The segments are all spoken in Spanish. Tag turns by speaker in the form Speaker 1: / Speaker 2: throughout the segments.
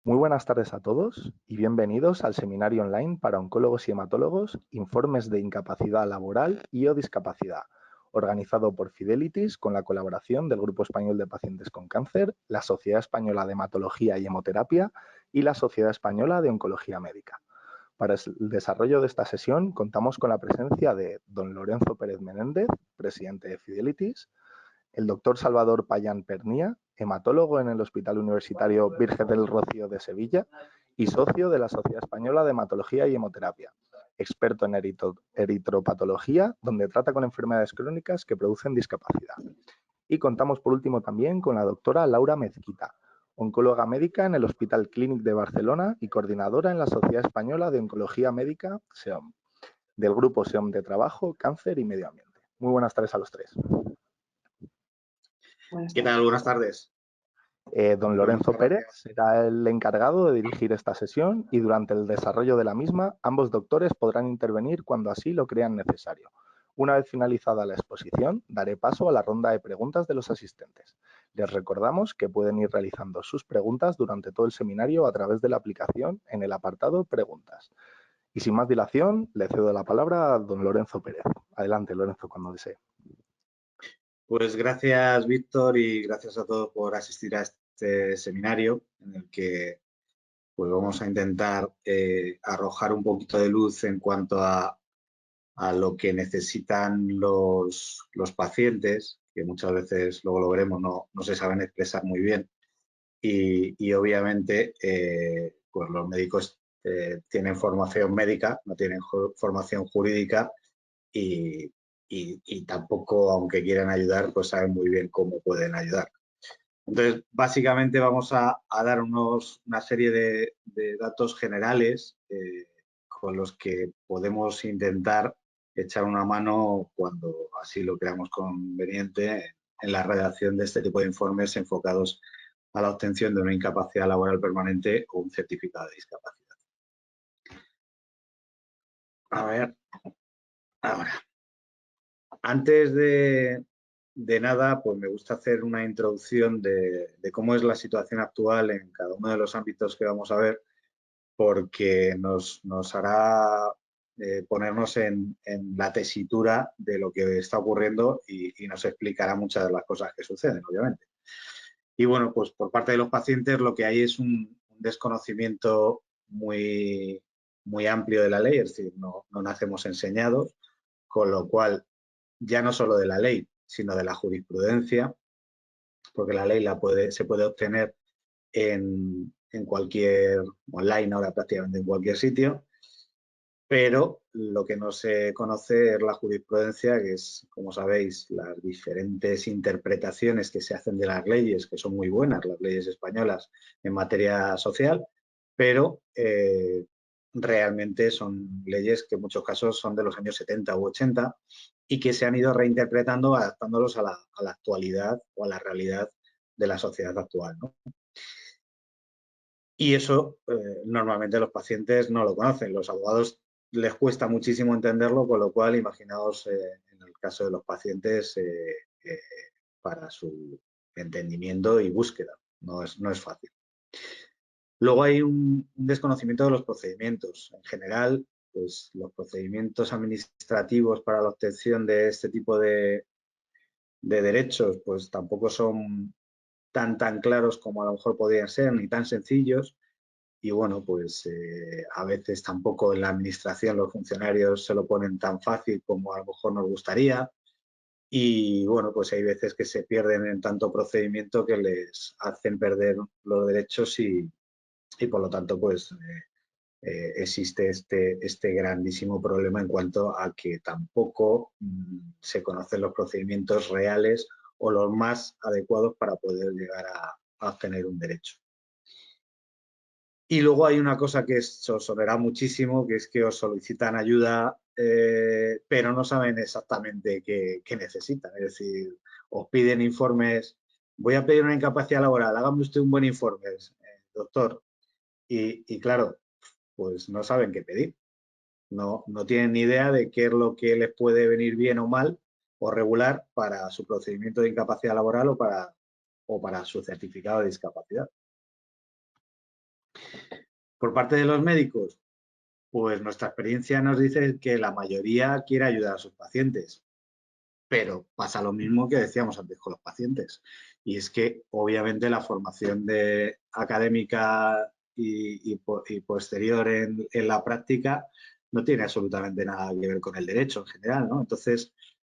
Speaker 1: Muy buenas tardes a todos y bienvenidos al seminario online para oncólogos y hematólogos, informes de incapacidad laboral y o discapacidad, organizado por Fidelitis con la colaboración del Grupo Español de Pacientes con Cáncer, la Sociedad Española de Hematología y Hemoterapia y la Sociedad Española de Oncología Médica. Para el desarrollo de esta sesión contamos con la presencia de don Lorenzo Pérez Menéndez, presidente de Fidelitis, el doctor Salvador Payán Pernía, hematólogo en el Hospital Universitario Virgen del Rocío de Sevilla y socio de la Sociedad Española de Hematología y Hemoterapia, experto en eritropatología, donde trata con enfermedades crónicas que producen discapacidad. Y contamos por último también con la doctora Laura Mezquita, oncóloga médica en el Hospital Clínic de Barcelona y coordinadora en la Sociedad Española de Oncología Médica, SEOM, del Grupo SEOM de Trabajo, Cáncer y Medio Ambiente. Muy buenas tardes a los tres.
Speaker 2: ¿Qué tal? Buenas tardes.
Speaker 1: Don Lorenzo Pérez será el encargado de dirigir esta sesión y durante el desarrollo de la misma, ambos doctores podrán intervenir cuando así lo crean necesario. Una vez finalizada la exposición, daré paso a la ronda de preguntas de los asistentes. Les recordamos que pueden ir realizando sus preguntas durante todo el seminario a través de la aplicación en el apartado Preguntas. Y sin más dilación, le cedo la palabra a don Lorenzo Pérez. Adelante, Lorenzo, cuando desee.
Speaker 2: Pues gracias, Víctor, y gracias a todos por asistir a este seminario en el que pues vamos a intentar arrojar un poquito de luz en cuanto a lo que necesitan los pacientes, que muchas veces, luego lo veremos, no se saben expresar muy bien. Y obviamente, pues los médicos tienen formación médica, no tienen formación jurídica y tampoco, aunque quieran ayudar, pues saben muy bien cómo pueden ayudar. Entonces, básicamente vamos a dar una serie de datos generales con los que podemos intentar echar una mano cuando así lo creamos conveniente en la redacción de este tipo de informes enfocados a la obtención de una incapacidad laboral permanente o un certificado de discapacidad. A ver, ahora. Antes de nada, pues me gusta hacer una introducción de cómo es la situación actual en cada uno de los ámbitos que vamos a ver, porque nos hará ponernos en la tesitura de lo que está ocurriendo y nos explicará muchas de las cosas que suceden, obviamente. Y bueno, pues por parte de los pacientes lo que hay es un desconocimiento muy amplio de la ley, es decir, no nacemos enseñados, con lo cual ya no solo de la ley, sino de la jurisprudencia, porque la ley se puede obtener en cualquier, online ahora prácticamente en cualquier sitio, pero lo que no se conoce es la jurisprudencia, que es, como sabéis, las diferentes interpretaciones que se hacen de las leyes, que son muy buenas, las leyes españolas en materia social, pero realmente son leyes que en muchos casos son de los años 70 u 80 y que se han ido reinterpretando, adaptándolos a la actualidad o a la realidad de la sociedad actual, ¿no? Y eso normalmente los pacientes no lo conocen, los abogados les cuesta muchísimo entenderlo, con lo cual imaginaos en el caso de los pacientes para su entendimiento y búsqueda, no es fácil. Luego hay un desconocimiento de los procedimientos. En general, pues los procedimientos administrativos para la obtención de este tipo de derechos pues tampoco son tan claros como a lo mejor podrían ser, ni tan sencillos. Y bueno, pues a veces tampoco en la administración los funcionarios se lo ponen tan fácil como a lo mejor nos gustaría. Y bueno, pues hay veces que se pierden en tanto procedimiento que les hacen perder los derechos y por lo tanto pues existe este grandísimo problema en cuanto a que tampoco se conocen los procedimientos reales o los más adecuados para poder llegar a obtener un derecho. Y luego hay una cosa que os sonará muchísimo, que es que os solicitan ayuda, pero no saben exactamente qué necesitan. Es decir, os piden informes, voy a pedir una incapacidad laboral, hágame usted un buen informe, doctor. Y claro, pues no saben qué pedir. No tienen ni idea de qué es lo que les puede venir bien o mal o regular para su procedimiento de incapacidad laboral o para su certificado de discapacidad. Por parte de los médicos, pues nuestra experiencia nos dice que la mayoría quiere ayudar a sus pacientes, pero pasa lo mismo que decíamos antes con los pacientes. Y es que obviamente la formación académica y posterior en la práctica no tiene absolutamente nada que ver con el derecho en general, ¿no? Entonces,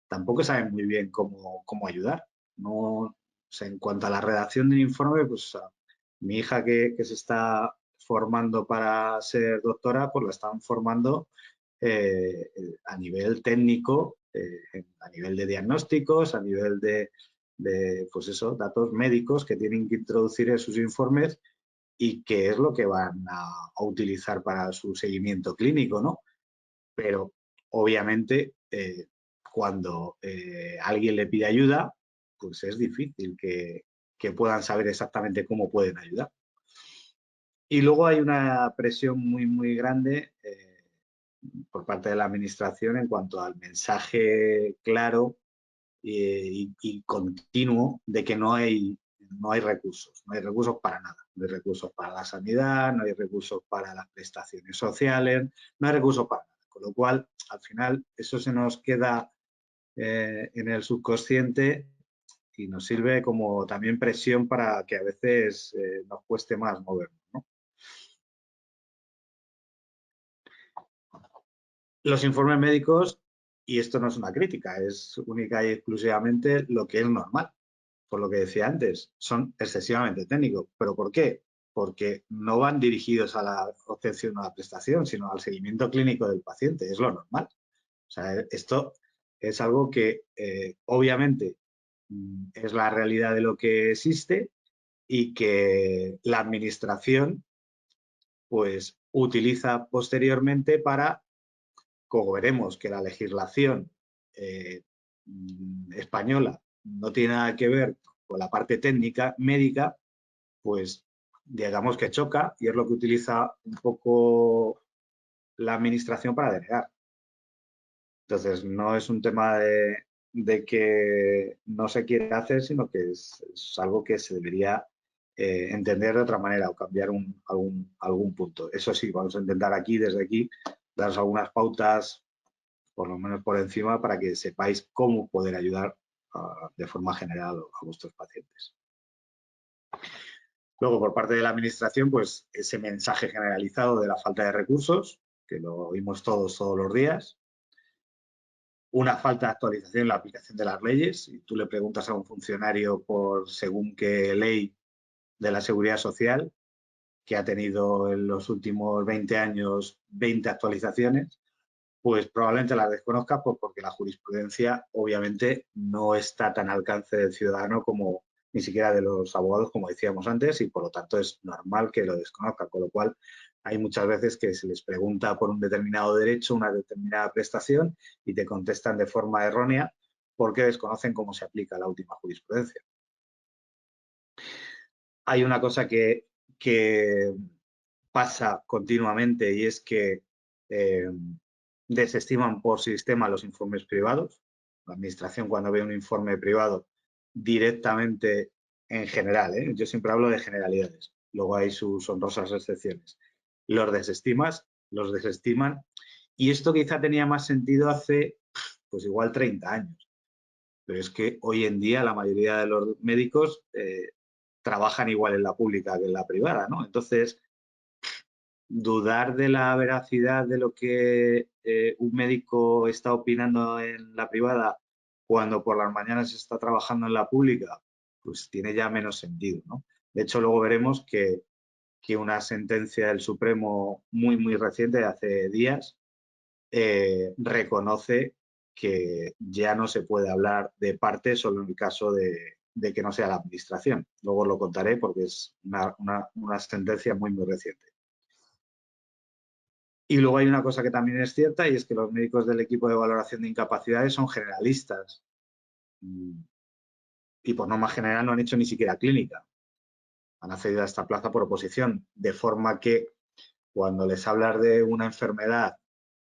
Speaker 2: tampoco saben muy bien cómo ayudar. No, o sea, en cuanto a la redacción del informe, pues mi hija que se está formando para ser doctora, pues la están formando a nivel técnico, a nivel de diagnósticos, a nivel pues eso, datos médicos que tienen que introducir en sus informes y que es lo que van a utilizar para su seguimiento clínico, ¿no? Pero obviamente cuando alguien le pide ayuda, pues es difícil que puedan saber exactamente cómo pueden ayudar. Y luego hay una presión muy, muy grande por parte de la administración en cuanto al mensaje claro y continuo de que no hay recursos. No hay recursos para nada. No hay recursos para la sanidad, no hay recursos para las prestaciones sociales, no hay recursos para nada. Con lo cual, al final, eso se nos queda en el subconsciente y nos sirve como también presión para que a veces nos cueste más movernos, ¿no? Los informes médicos, y esto no es una crítica, es única y exclusivamente lo que es normal, por lo que decía antes, son excesivamente técnicos. ¿Pero por qué? Porque no van dirigidos a la obtención de la prestación, sino al seguimiento clínico del paciente, es lo normal. O sea, esto es algo que obviamente es la realidad de lo que existe y que la administración pues utiliza posteriormente para, como veremos que la legislación española no tiene nada que ver con la parte técnica médica, pues digamos que choca y es lo que utiliza un poco la administración para denegar. Entonces, no es un tema de que no se quiere hacer, sino que es algo que se debería entender de otra manera o cambiar algún punto. Eso sí, vamos a intentar aquí, desde aquí, daros algunas pautas, por lo menos por encima, para que sepáis cómo poder ayudar de forma general a vuestros pacientes. Luego, por parte de la administración, pues ese mensaje generalizado de la falta de recursos, que lo oímos todos los días. Una falta de actualización en la aplicación de las leyes. Si tú le preguntas a un funcionario por según qué ley de la seguridad social, que ha tenido en los últimos 20 años 20 actualizaciones, pues probablemente las desconozca porque la jurisprudencia obviamente no está tan al alcance del ciudadano como ni siquiera de los abogados, como decíamos antes, y por lo tanto es normal que lo desconozca, con lo cual hay muchas veces que se les pregunta por un determinado derecho, una determinada prestación, y te contestan de forma errónea porque desconocen cómo se aplica la última jurisprudencia. Hay una cosa que pasa continuamente y es que desestiman por sistema los informes privados. La administración, cuando ve un informe privado, directamente en general, yo siempre hablo de generalidades, luego hay sus honrosas excepciones, los desestiman, y esto quizá tenía más sentido hace pues igual 30 años, pero es que hoy en día la mayoría de los médicos trabajan igual en la pública que en la privada, ¿no? Entonces, dudar de la veracidad de lo que un médico está opinando en la privada cuando por las mañanas está trabajando en la pública, pues tiene ya menos sentido, ¿no? De hecho, luego veremos que una sentencia del Supremo muy, muy reciente, de hace días, reconoce que ya no se puede hablar de parte solo en el caso de que no sea la administración. Luego lo contaré porque es una sentencia muy, muy reciente. Y luego hay una cosa que también es cierta y es que los médicos del equipo de valoración de incapacidades son generalistas y por norma general no han hecho ni siquiera clínica. Han accedido a esta plaza por oposición, de forma que cuando les hablas de una enfermedad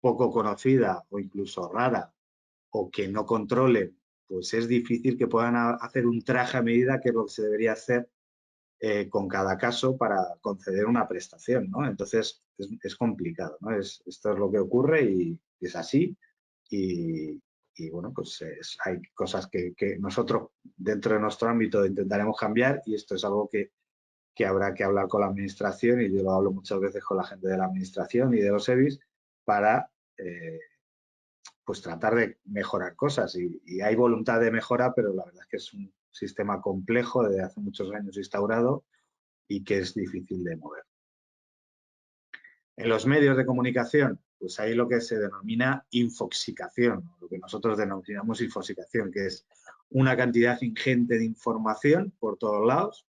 Speaker 2: poco conocida o incluso rara o que no controlen, pues es difícil que puedan hacer un traje a medida, que es lo que se debería hacer con cada caso para conceder una prestación, ¿no? Entonces es complicado, ¿no? Esto es lo que ocurre y es así. Y bueno, pues hay cosas que nosotros dentro de nuestro ámbito intentaremos cambiar y esto es algo que habrá que hablar con la administración, y yo lo hablo muchas veces con la gente de la administración y de los EBIs para pues tratar de mejorar cosas, y hay voluntad de mejora, pero la verdad es que es un sistema complejo desde hace muchos años instaurado y que es difícil de mover. En los medios de comunicación, pues hay lo que se denomina infoxicación, lo que nosotros denominamos infoxicación, que es una cantidad ingente de información por todos lados,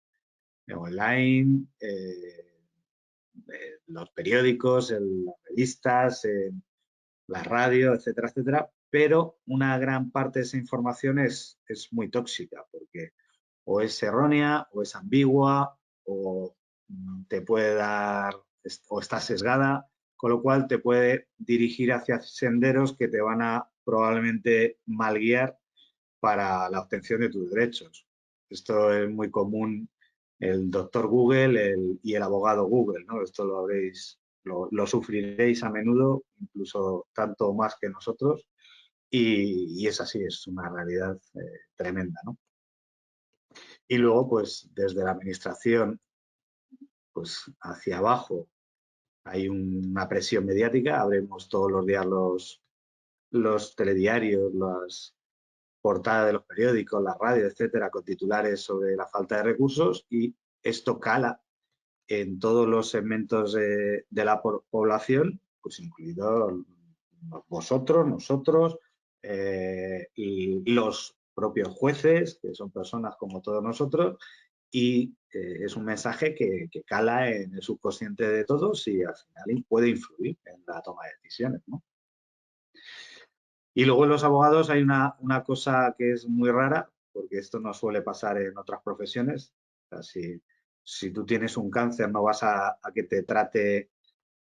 Speaker 2: online, los periódicos, las revistas, la radio, etcétera, etcétera, pero una gran parte de esa información es muy tóxica, porque o es errónea, o es ambigua, o te puede dar, o está sesgada, con lo cual te puede dirigir hacia senderos que te van a probablemente malguiar para la obtención de tus derechos. Esto es muy común, el doctor Google y el abogado Google, ¿no? Esto lo habréis, lo sufriréis a menudo, incluso tanto más que nosotros, y es así, es una realidad tremenda, ¿no? Y luego, pues, desde la administración, pues, hacia abajo hay una presión mediática. Abrimos todos los días los telediarios, las portadas de los periódicos, la radio, etcétera, con titulares sobre la falta de recursos, y esto cala en todos los segmentos de la población, pues incluidos vosotros, nosotros, y los propios jueces, que son personas como todos nosotros, y es un mensaje que cala en el subconsciente de todos y al final puede influir en la toma de decisiones, ¿no? Y luego en los abogados hay una cosa que es muy rara, porque esto no suele pasar en otras profesiones. O sea, si tú tienes un cáncer, no vas a que te trate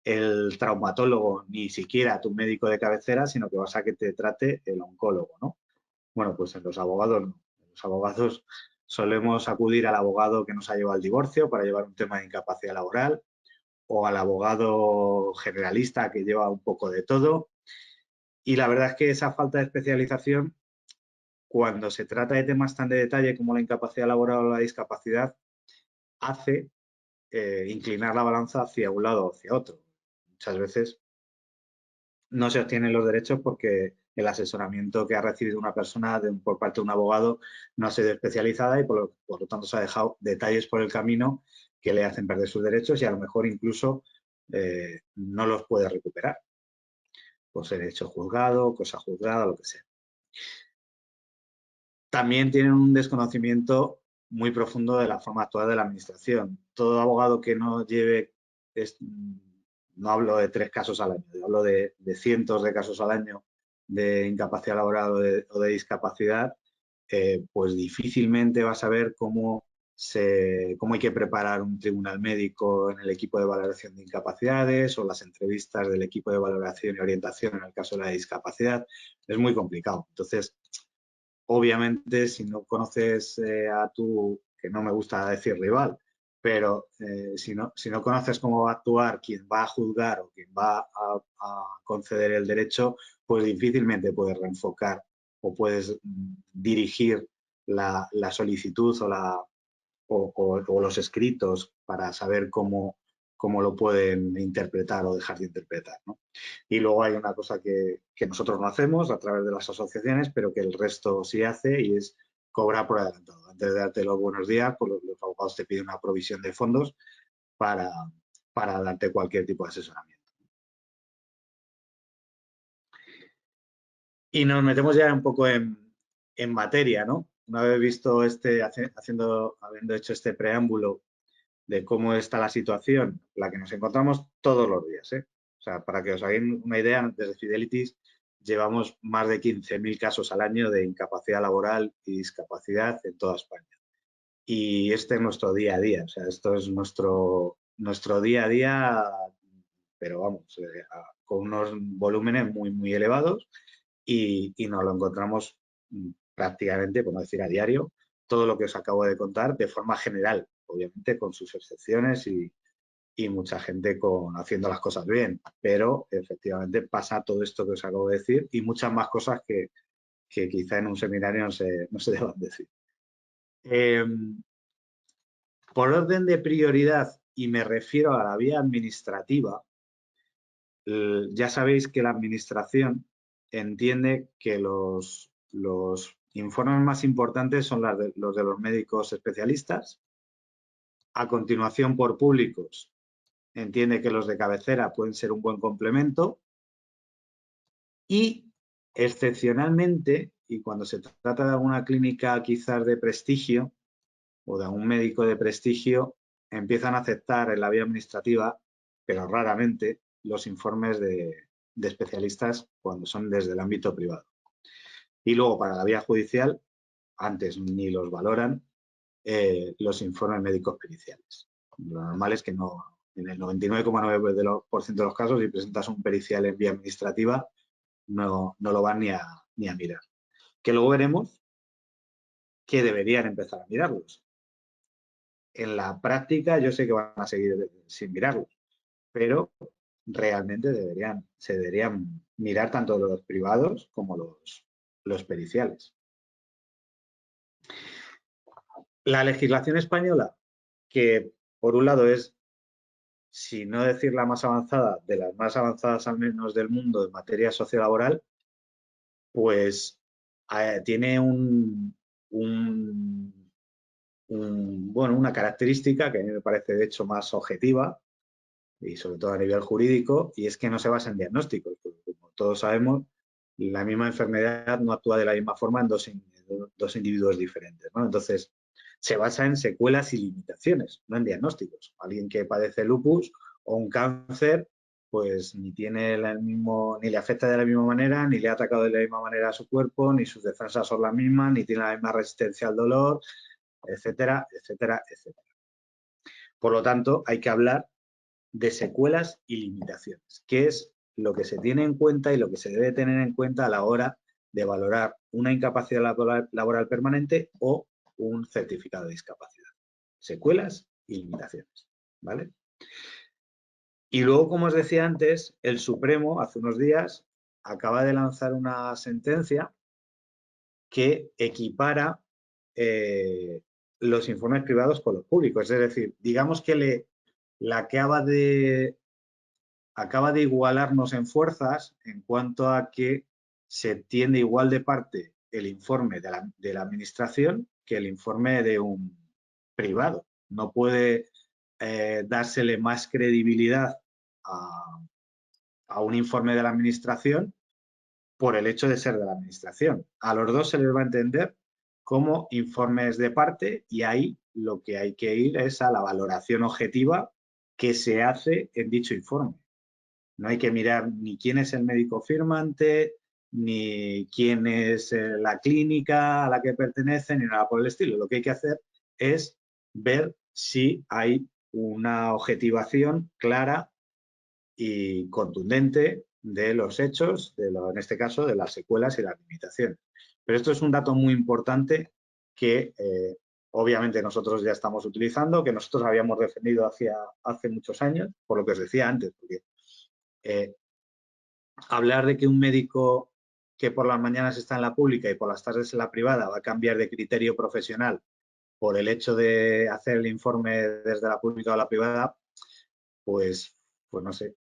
Speaker 2: el traumatólogo, ni siquiera tu médico de cabecera, sino que vas a que te trate el oncólogo, ¿no? Bueno, pues en los abogados no. En los abogados solemos acudir al abogado que nos ha llevado al divorcio para llevar un tema de incapacidad laboral, o al abogado generalista que lleva un poco de todo. Y la verdad es que esa falta de especialización, cuando se trata de temas tan de detalle como la incapacidad laboral o la discapacidad, hace inclinar la balanza hacia un lado o hacia otro. Muchas veces no se obtienen los derechos porque el asesoramiento que ha recibido una persona por parte de un abogado no ha sido especializada, y por lo tanto se ha dejado detalles por el camino que le hacen perder sus derechos, y a lo mejor incluso no los puede recuperar por ser hecho juzgado, cosa juzgada, lo que sea. También tienen un desconocimiento muy profundo de la forma actual de la administración. Todo abogado que no lleve, no hablo de 3 casos al año, hablo de cientos de casos al año de incapacidad laboral o de discapacidad, pues difícilmente va a saber cómo hay que preparar un tribunal médico en el equipo de valoración de incapacidades, o las entrevistas del equipo de valoración y orientación en el caso de la discapacidad. Es muy complicado. Entonces, obviamente, si no conoces a tu, que no me gusta decir rival, pero si no conoces cómo va a actuar quien va a juzgar o quien va a conceder el derecho, pues difícilmente puedes reenfocar o puedes dirigir la solicitud o los escritos para saber cómo lo pueden interpretar o dejar de interpretar, ¿no? Y luego hay una cosa que nosotros no hacemos a través de las asociaciones, pero que el resto sí hace, y es cobrar por adelantado. Antes de darte los buenos días, pues los abogados te piden una provisión de fondos para darte cualquier tipo de asesoramiento. Y nos metemos ya un poco en materia, ¿no? Una vez visto habiendo hecho este preámbulo de cómo está la situación, la que nos encontramos todos los días, ¿eh? O sea, para que os hagáis una idea, desde Fidelities llevamos más de 15.000 casos al año de incapacidad laboral y discapacidad en toda España. Y este es nuestro día a día, o sea, esto es nuestro día a día, pero vamos, con unos volúmenes muy, muy elevados, y nos lo encontramos prácticamente, por no decir a diario, todo lo que os acabo de contar de forma general. obviamente con sus excepciones y mucha gente haciendo las cosas bien, pero efectivamente pasa todo esto que os acabo de decir y muchas más cosas que quizá en un seminario no se deban decir. Por orden de prioridad, y me refiero a la vía administrativa, ya sabéis que la administración entiende que los informes más importantes son los de los médicos especialistas. A continuación, por públicos, entiende que los de cabecera pueden ser un buen complemento. Y, excepcionalmente, y cuando se trata de alguna clínica quizás de prestigio o de algún médico de prestigio, empiezan a aceptar en la vía administrativa, pero raramente, los informes de especialistas cuando son desde el ámbito privado. Y luego, para la vía judicial, antes ni los valoran los informes médicos periciales. Lo normal es que no, en el 99,9% de los casos, si presentas un pericial en vía administrativa, no lo van ni a mirar. Que luego veremos que deberían empezar a mirarlos. En la práctica yo sé que van a seguir sin mirarlos, pero realmente se deberían mirar tanto los privados como los periciales. La legislación española, que por un lado es, si no decir la más avanzada, de las más avanzadas al menos del mundo en materia sociolaboral, pues tiene una característica que a mí me parece de hecho más objetiva y sobre todo a nivel jurídico, y es que no se basa en diagnósticos, porque como todos sabemos, la misma enfermedad no actúa de la misma forma en dos individuos diferentes, ¿no? Entonces, se basa en secuelas y limitaciones, no en diagnósticos. Alguien que padece lupus o un cáncer, pues ni le afecta de la misma manera, ni le ha atacado de la misma manera a su cuerpo, ni sus defensas son las mismas, ni tiene la misma resistencia al dolor, etcétera, etcétera, etcétera. Por lo tanto, hay que hablar de secuelas y limitaciones, que es lo que se tiene en cuenta y lo que se debe tener en cuenta a la hora de valorar una incapacidad laboral permanente o un certificado de discapacidad. Secuelas y limitaciones, ¿vale? Y luego, como os decía antes, el Supremo, hace unos días, acaba de lanzar una sentencia que equipara los informes privados con los públicos. Es decir, digamos que acaba de igualarnos en fuerzas en cuanto a que se tiende igual de parte el informe de la administración que el informe de un privado. No puede dársele más credibilidad a un informe de la administración por el hecho de ser de la administración. A los dos se les va a entender como informes de parte y ahí lo que hay que ir es a la valoración objetiva que se hace en dicho informe. No hay que mirar ni quién es el médico firmante, ni quién es la clínica a la que pertenece, ni nada por el estilo. Lo que hay que hacer es ver si hay una objetivación clara y contundente de los hechos, en este caso de las secuelas y las limitaciones. Pero esto es un dato muy importante que obviamente nosotros ya estamos utilizando, que nosotros habíamos defendido hace muchos años, por lo que os decía antes, porque hablar de que un médico que por las mañanas está en la pública y por las tardes en la privada va a cambiar de criterio profesional por el hecho de hacer el informe desde la pública o la privada, pues no sé,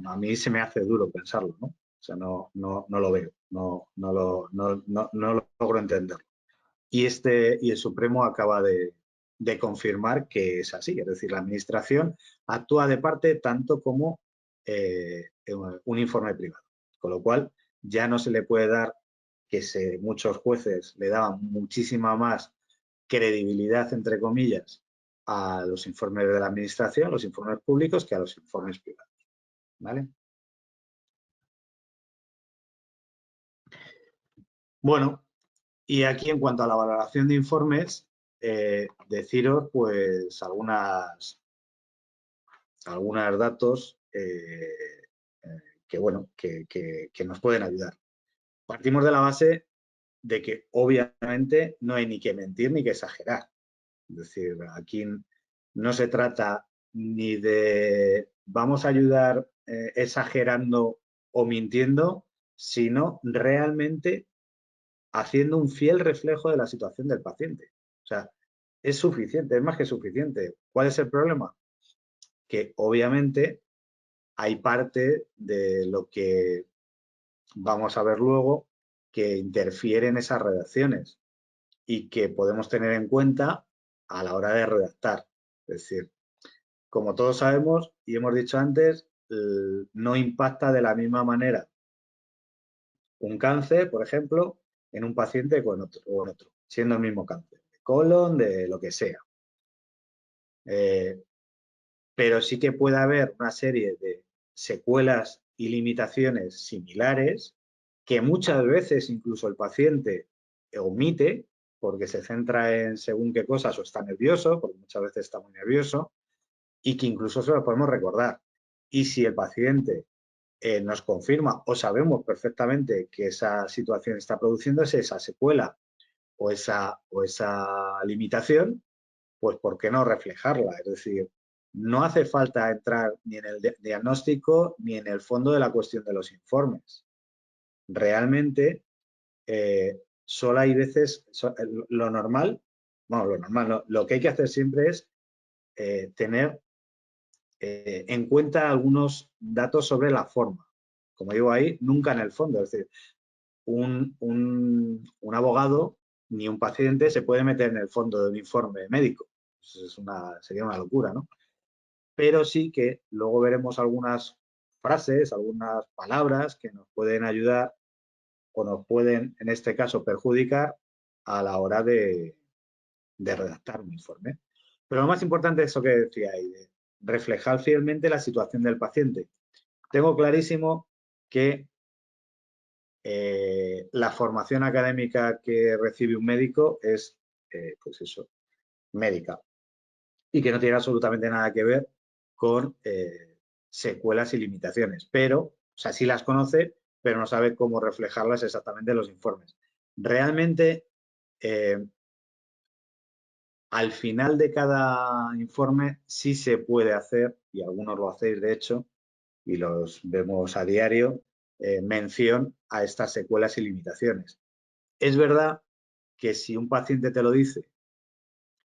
Speaker 2: a mí se me hace duro pensarlo, ¿no? O sea, no lo veo, no logro entenderlo. Y el Supremo acaba de confirmar que es así, es decir, la administración actúa de parte tanto como un informe privado, con lo cual ya no se le puede dar, muchos jueces le daban muchísima más credibilidad, entre comillas, a los informes de la administración, los informes públicos, que a los informes privados, ¿vale? Bueno, y aquí en cuanto a la valoración de informes, deciros pues algunos datos que nos pueden ayudar. Partimos de la base de que obviamente no hay ni que mentir ni que exagerar. Es decir, aquí no se trata ni de vamos a ayudar exagerando o mintiendo, sino realmente haciendo un fiel reflejo de la situación del paciente. O sea, es suficiente, es más que suficiente. ¿Cuál es el problema? Que obviamente hay parte de lo que vamos a ver luego que interfiere en esas redacciones y que podemos tener en cuenta a la hora de redactar. Es decir, como todos sabemos y hemos dicho antes, no impacta de la misma manera un cáncer, por ejemplo, en un paciente o en otro, siendo el mismo cáncer, de colon, de lo que sea. Pero sí que puede haber una serie de secuelas y limitaciones similares que muchas veces incluso el paciente omite porque se centra en según qué cosas o está nervioso, porque muchas veces está muy nervioso, y que incluso se lo podemos recordar. Y si el paciente nos confirma o sabemos perfectamente que esa situación está produciéndose, esa secuela o esa limitación, pues ¿por qué no reflejarla? Es decir, no hace falta entrar ni en el diagnóstico ni en el fondo de la cuestión de los informes. Realmente, solo hay veces, lo normal, bueno, lo normal, no, lo que hay que hacer siempre es tener en cuenta algunos datos sobre la forma. Como digo ahí, nunca en el fondo. Es decir, un abogado ni un paciente se puede meter en el fondo de un informe médico. Sería una locura, ¿no? Pero sí que luego veremos algunas frases, algunas palabras que nos pueden ayudar o nos pueden, en este caso, perjudicar a la hora de redactar un informe. Pero lo más importante es eso que decía ahí, de reflejar fielmente la situación del paciente. Tengo clarísimo que la formación académica que recibe un médico es, pues eso, médica y que no tiene absolutamente nada que ver con secuelas y limitaciones, pero, o sea, sí las conoce, pero no sabe cómo reflejarlas exactamente en los informes. Realmente, al final de cada informe sí se puede hacer, y algunos lo hacéis de hecho, y los vemos a diario, mención a estas secuelas y limitaciones. Es verdad que si un paciente te lo dice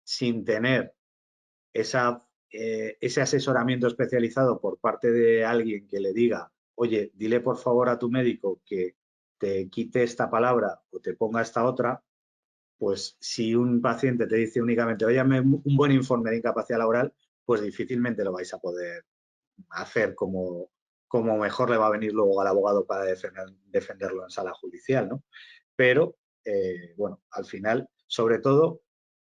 Speaker 2: sin tener ese asesoramiento especializado por parte de alguien que le diga, oye, dile por favor a tu médico que te quite esta palabra o te ponga esta otra, pues si un paciente te dice únicamente, oye, un buen informe de incapacidad laboral, pues difícilmente lo vais a poder hacer como mejor le va a venir luego al abogado para defenderlo en sala judicial, ¿no? Pero, bueno, al final, sobre todo,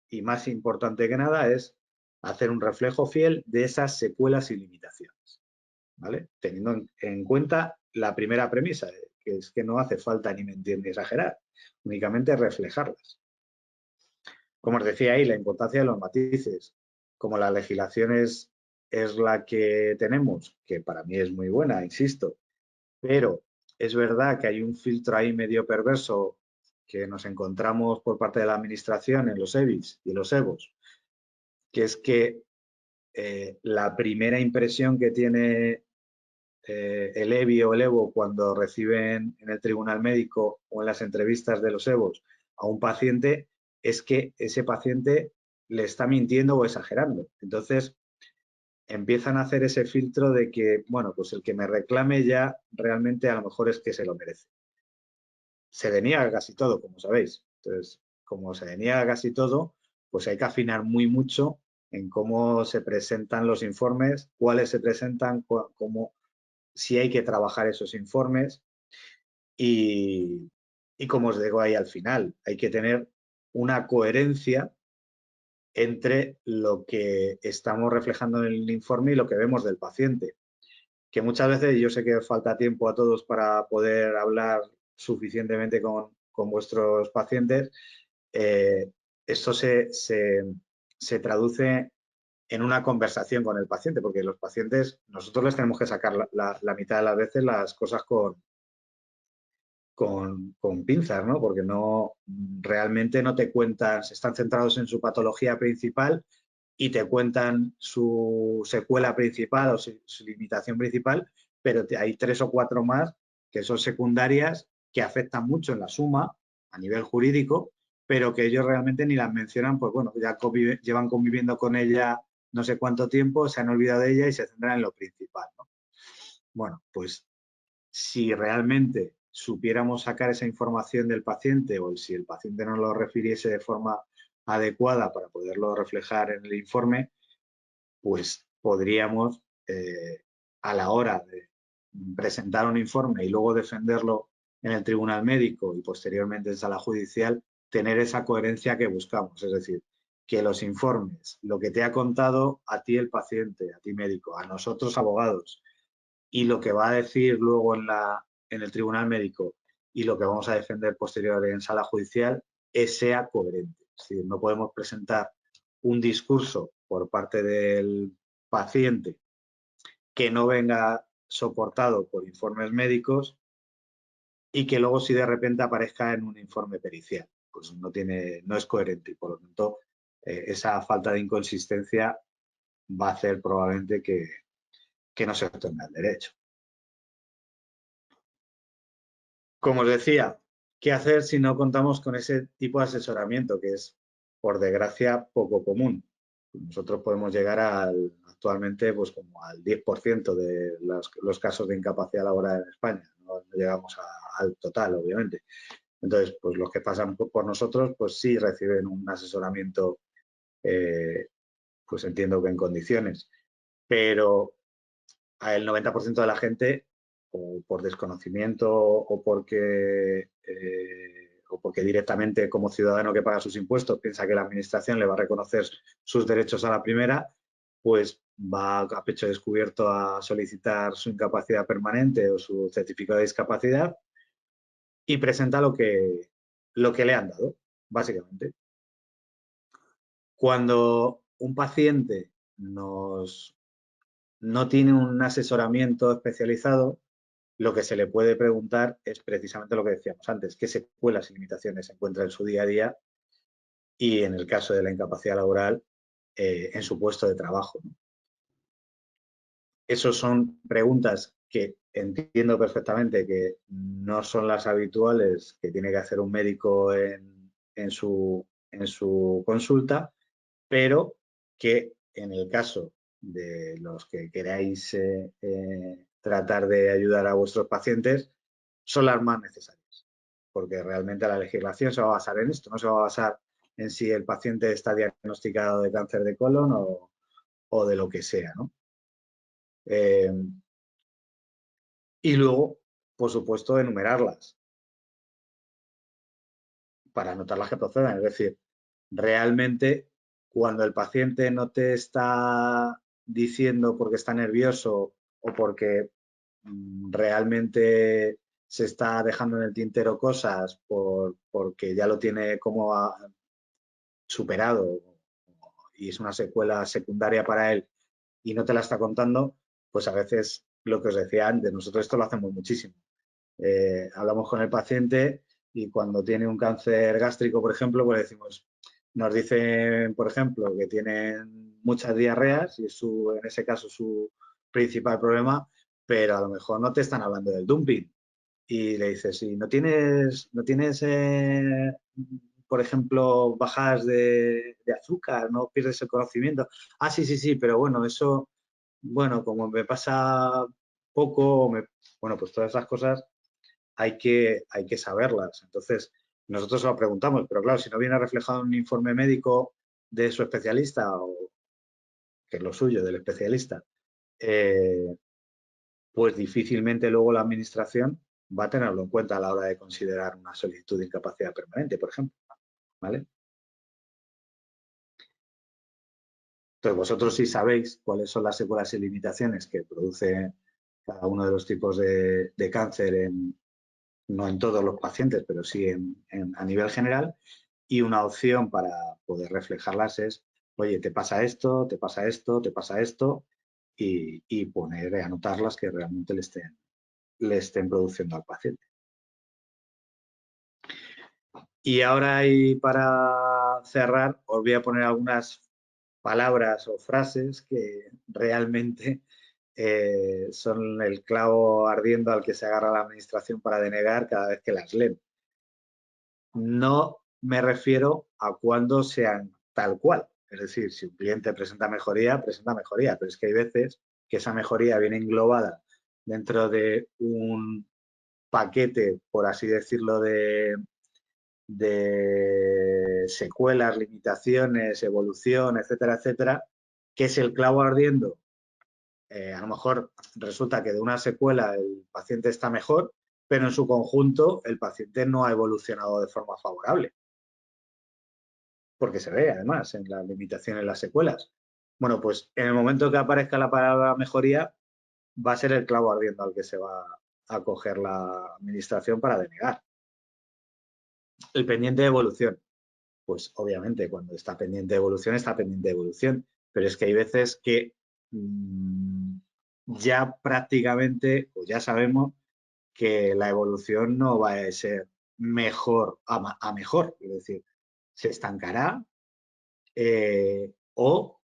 Speaker 2: y más importante que nada, es hacer un reflejo fiel de esas secuelas y limitaciones, ¿vale? Teniendo en cuenta la primera premisa, que es que no hace falta ni mentir ni exagerar, únicamente reflejarlas. Como os decía ahí, la importancia de los matices. Como la legislación es la que tenemos, que para mí es muy buena, insisto, pero es verdad que hay un filtro ahí medio perverso que nos encontramos por parte de la administración en los EBIs y los EBOs, que es que la primera impresión que tiene el EBI o el EBO cuando reciben en el tribunal médico o en las entrevistas de los EBOs a un paciente es que ese paciente le está mintiendo o exagerando. Entonces, empiezan a hacer ese filtro de que, bueno, pues el que me reclame ya realmente a lo mejor es que se lo merece. Se deniega casi todo, como sabéis. Entonces, como se deniega casi todo, pues hay que afinar muy mucho en cómo se presentan los informes, cuáles se presentan, cómo, si hay que trabajar esos informes y como os digo ahí al final, hay que tener una coherencia entre lo que estamos reflejando en el informe y lo que vemos del paciente. Que muchas veces yo sé que falta tiempo a todos para poder hablar suficientemente con vuestros pacientes. Esto se traduce en una conversación con el paciente, porque los pacientes, nosotros les tenemos que sacar la mitad de las veces las cosas con pinzas, ¿no? Porque realmente no te cuentan, están centrados en su patología principal y te cuentan su secuela principal o su limitación principal, pero hay 3 o 4 más que son secundarias que afectan mucho en la suma a nivel jurídico, pero que ellos realmente ni las mencionan, pues bueno, ya llevan conviviendo con ella no sé cuánto tiempo, se han olvidado de ella y se centran en lo principal, ¿no? Bueno, pues si realmente supiéramos sacar esa información del paciente o si el paciente nos lo refiriese de forma adecuada para poderlo reflejar en el informe, pues podríamos, a la hora de presentar un informe y luego defenderlo en el tribunal médico y posteriormente en sala judicial, tener esa coherencia que buscamos. Es decir, que los informes, lo que te ha contado a ti el paciente, a ti médico, a nosotros abogados, y lo que va a decir luego en el tribunal médico y lo que vamos a defender posteriormente en sala judicial sea coherente. Es decir, no podemos presentar un discurso por parte del paciente que no venga soportado por informes médicos y que luego si de repente aparezca en un informe pericial. Pues no es coherente y por lo tanto esa falta de inconsistencia va a hacer probablemente que no se obtenga el derecho. Como os decía, ¿qué hacer si no contamos con ese tipo de asesoramiento que es, por desgracia, poco común? Nosotros podemos llegar actualmente pues como al 10% de los casos de incapacidad laboral en España. No llegamos al total, obviamente. Entonces, pues los que pasan por nosotros, pues sí reciben un asesoramiento, pues entiendo que en condiciones. Pero el 90% de la gente, o por desconocimiento o porque directamente como ciudadano que paga sus impuestos piensa que la administración le va a reconocer sus derechos a la primera, pues va a pecho descubierto a solicitar su incapacidad permanente o su certificado de discapacidad y presenta lo que le han dado, básicamente. Cuando un paciente no tiene un asesoramiento especializado, lo que se le puede preguntar es precisamente lo que decíamos antes, qué secuelas y limitaciones se encuentra en su día a día y en el caso de la incapacidad laboral, en su puesto de trabajo, ¿no? Esas son preguntas que entiendo perfectamente que no son las habituales que tiene que hacer un médico en su consulta, pero que en el caso de los que queráis tratar de ayudar a vuestros pacientes, son las más necesarias, porque realmente la legislación se va a basar en esto, no se va a basar en si el paciente está diagnosticado de cáncer de colon o de lo que sea, ¿no? Y luego, por supuesto, enumerarlas para anotar las que procedan. Es decir, realmente cuando el paciente no te está diciendo porque está nervioso o porque realmente se está dejando en el tintero cosas porque ya lo tiene como superado y es una secuela secundaria para él y no te la está contando, pues a veces lo que os decía antes, nosotros esto lo hacemos muchísimo. Hablamos con el paciente y cuando tiene un cáncer gástrico, por ejemplo, pues decimos, nos dicen, por ejemplo, que tienen muchas diarreas y es en ese caso su principal problema, pero a lo mejor no te están hablando del dumping. Y le dices, si no tienes por ejemplo, bajadas de azúcar, no pierdes el conocimiento. Ah, sí, sí, sí, pero bueno, eso, bueno, como me pasa poco, bueno, pues todas esas cosas hay que saberlas. Entonces, nosotros se lo preguntamos, pero claro, si no viene reflejado en un informe médico de su especialista, o que es lo suyo, del especialista, pues difícilmente luego la administración va a tenerlo en cuenta a la hora de considerar una solicitud de incapacidad permanente, por ejemplo, ¿vale? Entonces, vosotros sí sabéis cuáles son las secuelas y limitaciones que produce cada uno de los tipos de cáncer, no en todos los pacientes, pero sí a nivel general, y una opción para poder reflejarlas es, oye, te pasa esto, te pasa esto, te pasa esto, y anotarlas que realmente le estén produciendo al paciente. Y ahora, y para cerrar, os voy a poner algunas palabras o frases que realmente son el clavo ardiendo al que se agarra la administración para denegar cada vez que las leen. No me refiero a cuando sean tal cual. Es decir, si un cliente presenta mejoría, pero es que hay veces que esa mejoría viene englobada dentro de un paquete, por así decirlo, de secuelas, limitaciones, evolución, etcétera, etcétera, que es el clavo ardiendo. A lo mejor resulta que de una secuela el paciente está mejor, pero en su conjunto el paciente no ha evolucionado de forma favorable, porque se ve además en las limitaciones en las secuelas. Bueno, pues en el momento que aparezca la palabra mejoría, va a ser el clavo ardiendo al que se va a coger la administración para denegar. El pendiente de evolución. Pues obviamente cuando está pendiente de evolución, está pendiente de evolución. Pero es que hay veces que ya prácticamente, pues ya sabemos que la evolución no va a ser mejor a mejor. Es decir, se estancará o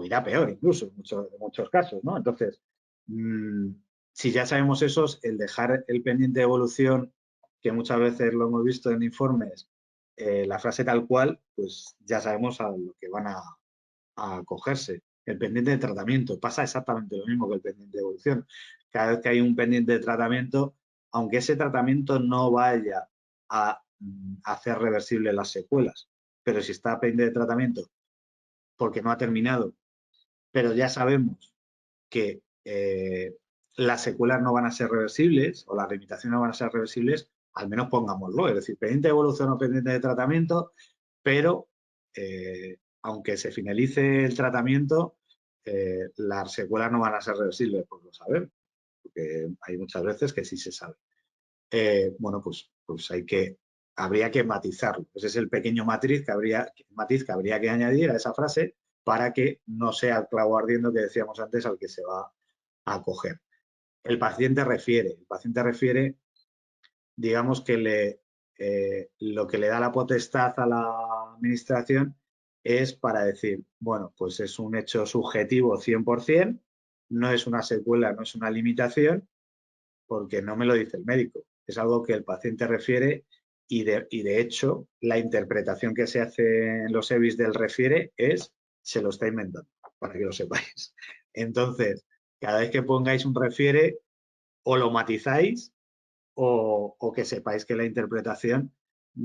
Speaker 2: irá peor incluso en muchos casos, ¿no? Entonces, si ya sabemos eso, el dejar el pendiente de evolución, que muchas veces lo hemos visto en informes, la frase tal cual, pues ya sabemos a lo que van a acogerse. El pendiente de tratamiento pasa exactamente lo mismo que el pendiente de evolución. Cada vez que hay un pendiente de tratamiento, aunque ese tratamiento no vaya a hacer reversibles las secuelas, pero si está pendiente de tratamiento porque no ha terminado, pero ya sabemos que las secuelas no van a ser reversibles o las limitaciones no van a ser reversibles, al menos pongámoslo, es decir, pendiente de evolución o pendiente de tratamiento, pero aunque se finalice el tratamiento, las secuelas no van a ser reversibles, pues lo sabemos, porque hay muchas veces que sí se sabe. Bueno, pues habría que matizarlo. Ese es el pequeño matiz que habría que añadir a esa frase para que no sea el clavo ardiendo que decíamos antes al que se va a acoger. El paciente refiere, digamos que lo que le da la potestad a la administración es para decir, bueno, pues es un hecho subjetivo 100%, no es una secuela, no es una limitación, porque no me lo dice el médico. Es algo que el paciente refiere y de hecho la interpretación que se hace en los EBIs del refiere se lo está inventando, para que lo sepáis. Entonces, cada vez que pongáis un refiere, o lo matizáis o que sepáis que la interpretación